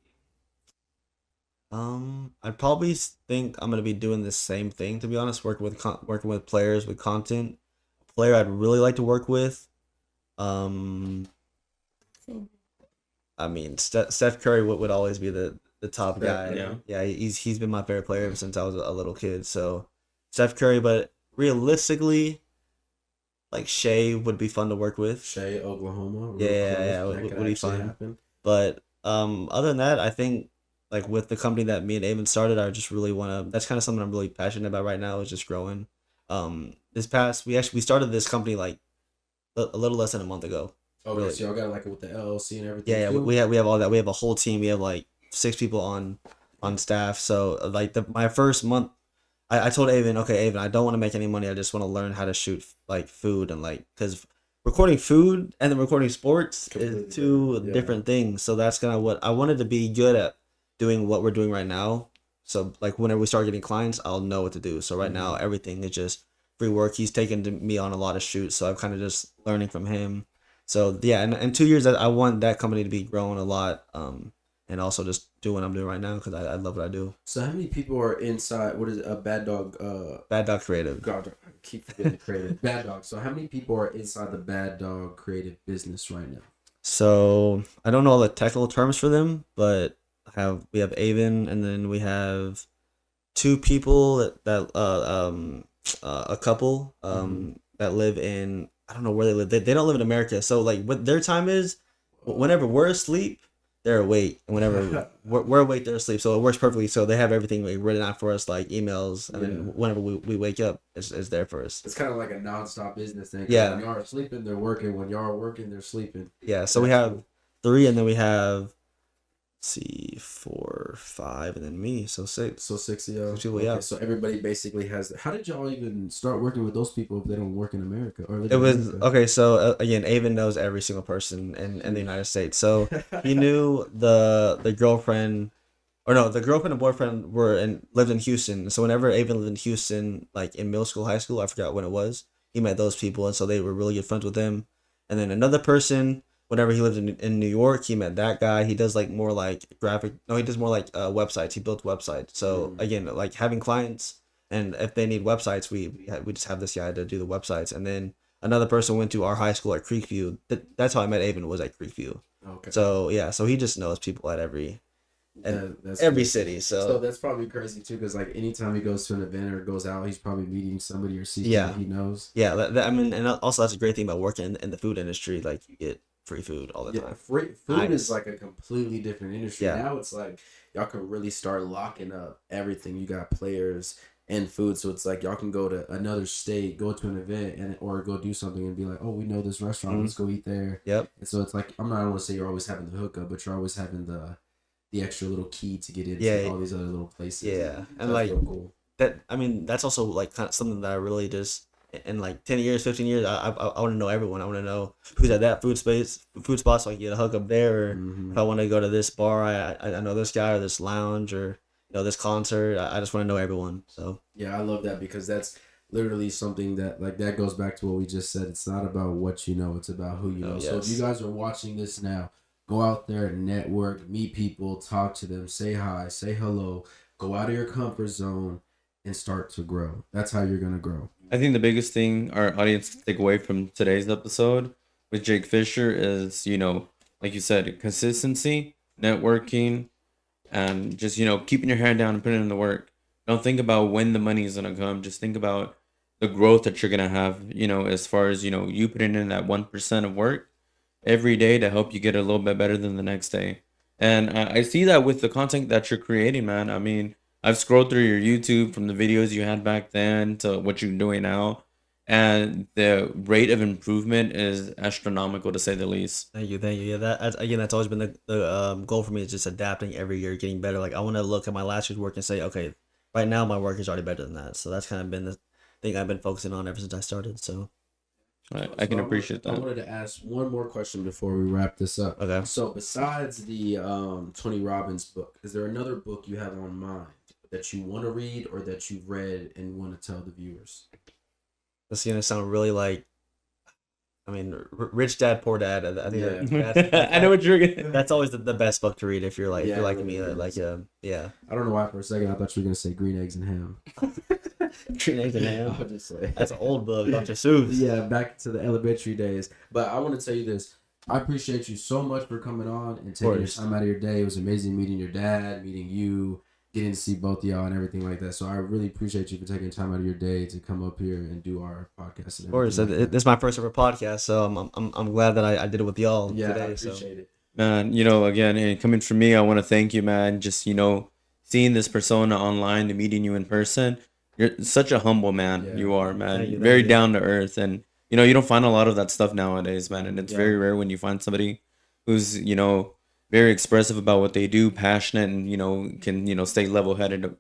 I'd probably think I'm gonna be doing the same thing. To be honest, working with players with content. Player I'd really like to work with. I mean, Steph Curry would always be the top guy. Yeah. He's been my favorite player ever since I was a little kid. So Steph Curry, but realistically, like Shea would be fun to work with. Shea, Oklahoma. Yeah, would be fun. Happen. But other than that, I think like with the company that me and Avon started, I just really want to. That's kind of something I'm really passionate about right now. Is just growing. We started this company like a little less than a month ago. Okay, really. So y'all got like with the LLC and everything. Yeah, we have all that. We have a whole team. We have like 6 people on staff. So like my first month, I told Avon, okay, Avon, I don't want to make any money. I just want to learn how to shoot like food and like because recording food and then recording sports is two different things. So that's kind of what I wanted to be good at doing what we're doing right now. So like whenever we start getting clients, I'll know what to do. So right now everything is just free work. He's taken me on a lot of shoots, so I'm kind of just learning from him. So yeah, in 2 years, I want that company to be growing a lot, and also just do what I'm doing right now because I love what I do. So how many people are inside? What is it? A Bad Dog? Bad Dog Creative. God, I keep forgetting creative. Bad Dog. So how many people are inside the Bad Dog Creative business right now? So I don't know all the technical terms for them, but we have Avon, and then we have 2 people that a couple that live in, I don't know where they live. They don't live in America. So like what their time is, whenever we're asleep, they're awake, and whenever we're awake, they're asleep. So it works perfectly. So they have everything like written out for us, like emails, and then whenever we wake up, it's there for us. It's kind of like a non-stop business thing. Yeah. When y'all are sleeping, they're working. When y'all are working, they're sleeping. Yeah. So we have 3, and then we have, see, 4, 5, and then me, so 6. So 6 of y'all. 6 people, yeah. So everybody basically has. How did y'all even start working with those people if they don't work in America or live It in was America? okay. So again, Avon knows every single person in the United States. So he knew the girlfriend, or no, the girlfriend and boyfriend lived in Houston. So whenever Avon lived in Houston, like in middle school, high school, I forgot when it was, he met those people, and so they were really good friends with him. And then another person, whenever he lived in New York, he met that guy. He does like more like he does more like websites. He built websites. So again, like having clients, and if they need websites, we just have this guy to do the websites. And then another person went to our high school at Creekview. That's how I met Avon, was at Creekview. Okay. So yeah, so he just knows people at every city. So that's probably crazy too, because like anytime he goes to an event or goes out, he's probably meeting somebody or seeing somebody he knows. Yeah, I mean, and also that's a great thing about working in the food industry. Like you get free food all the time. Free food is like a completely different industry. Yeah. Now it's like y'all can really start locking up everything. You got players and food, so it's like y'all can go to another state, go to an event, or go do something and be like, oh, we know this restaurant, let's go eat there. Yep. And so it's like I don't want to say you're always having the hookup, but you're always having the extra little key to get into all these other little places. Yeah, and that's like real cool. that. I mean, that's also like kind of something that I really just in like 10 years, 15 years, I want to know everyone. I want to know who's at that food spot, so I can get a hookup there. Or if I want to go to this bar, I know this guy, or this lounge, or this concert. I just want to know everyone. So yeah, I love that, because that's literally something that like that goes back to what we just said. It's not about what you know, it's about who you know. So if you guys are watching this now, go out there and network, meet people, talk to them, say hi, say hello, go out of your comfort zone and start to grow. That's how you're gonna grow. I think the biggest thing our audience can take away from today's episode with Jake Fisher is, like you said, consistency, networking, and just, keeping your head down and putting in the work. Don't think about when the money is going to come. Just think about the growth that you're going to have, as far as, you putting in that 1% of work every day to help you get a little bit better than the next day. And I see that with the content that you're creating, man. I mean, I've scrolled through your YouTube from the videos you had back then to what you're doing now. and the rate of improvement is astronomical to say the least. Thank you, thank you. Yeah, that's always been the goal for me is just adapting every year, getting better. Like I want to look at my last year's work and say, okay, right now my work is already better than that. So that's kind of been the thing I've been focusing on ever since I started. So I can appreciate I that. wanted to ask one more question before we wrap this up. okay. So besides the Tony Robbins book, is there another book you have on mind that you want to read or that you've read and want to tell the viewers? That's gonna sound really like, I mean, Rich Dad Poor Dad. I think Yeah. I know what you're gonna. that's always the best book to read if you're like if Yeah, you're like it me. really Like is. yeah. I don't know why for a second I thought you were gonna say Green Eggs and Ham. Green Eggs and Ham. I'll just say That's an old book, Dr. Seuss. yeah, back to the elementary days. But I want to tell you this. I appreciate you so much for coming on and taking your course. time out of your day. It was amazing meeting your dad, meeting you, getting to see both of y'all and everything like that. So I really appreciate you for taking time out of your day to come up here and do our podcast. And Of course, everything like this is my first ever podcast, so I'm glad that I did it with y'all that. Yeah, today. I appreciate it. Man, again, and coming from me, I want to thank you, man. Just seeing this persona online and meeting you in person. You're such a humble man. Yeah. You are, man. Thank you, Very thank you. down to earth, and you don't find a lot of that stuff nowadays, man. And it's Yeah. very rare when you find somebody who's very expressive about what they do, passionate, and can stay level headed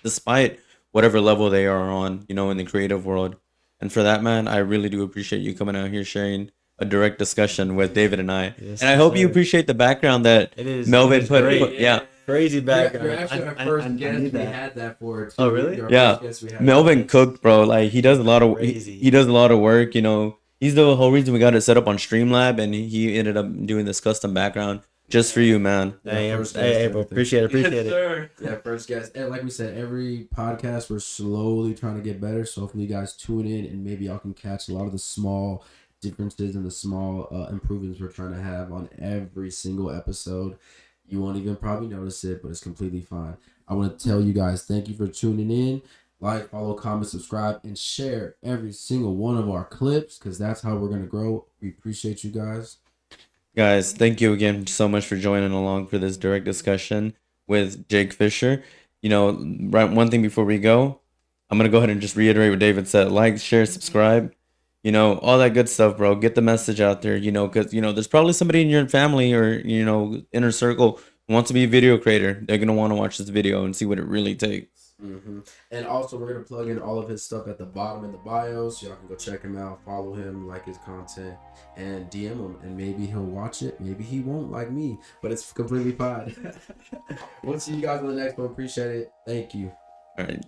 despite whatever level they are on, in the creative world. And for that, man, I really do appreciate you coming out here sharing a direct discussion with David and I. Yes, and I hope you sir. appreciate the background that It is Melvin it is put. great. Yeah. Crazy background. You're actually our I first guest. need We that. had that for too. Oh, really? Our Yeah. first guest we had. Melvin cooked, bro. Like he does a lot of Crazy. he does a lot of work. He's the whole reason we got it set up on Streamlab, and he ended up doing this custom background just for you, man. Hey, first guest, bro, everything. appreciate it. Yeah, first guest. And like we said, every podcast we're slowly trying to get better. So hopefully you guys tune in and maybe y'all can catch a lot of the small differences and the small improvements we're trying to have on every single episode. You won't even probably notice it, but it's completely fine. I want to tell you guys, thank you for tuning in. Like, follow, comment, subscribe, and share every single one of our clips because that's how we're going to grow. We appreciate you guys. Guys, thank you again so much for joining along for this direct discussion with Jake Fisher. Right, one thing before we go, I'm gonna go ahead and just reiterate what David said. Like, share, subscribe. All that good stuff, bro. Get the message out there, because, there's probably somebody in your family or, inner circle who wants to be a video creator. They're going to want to watch this video and see what it really takes. Mm-hmm. And also, we're going to plug in all of his stuff at the bottom in the bio, so y'all can go check him out, follow him, like his content, and DM him. And maybe he'll watch it. Maybe he won't, like me, but it's completely fine. We'll see you guys on the next one. Appreciate it. Thank you. All right.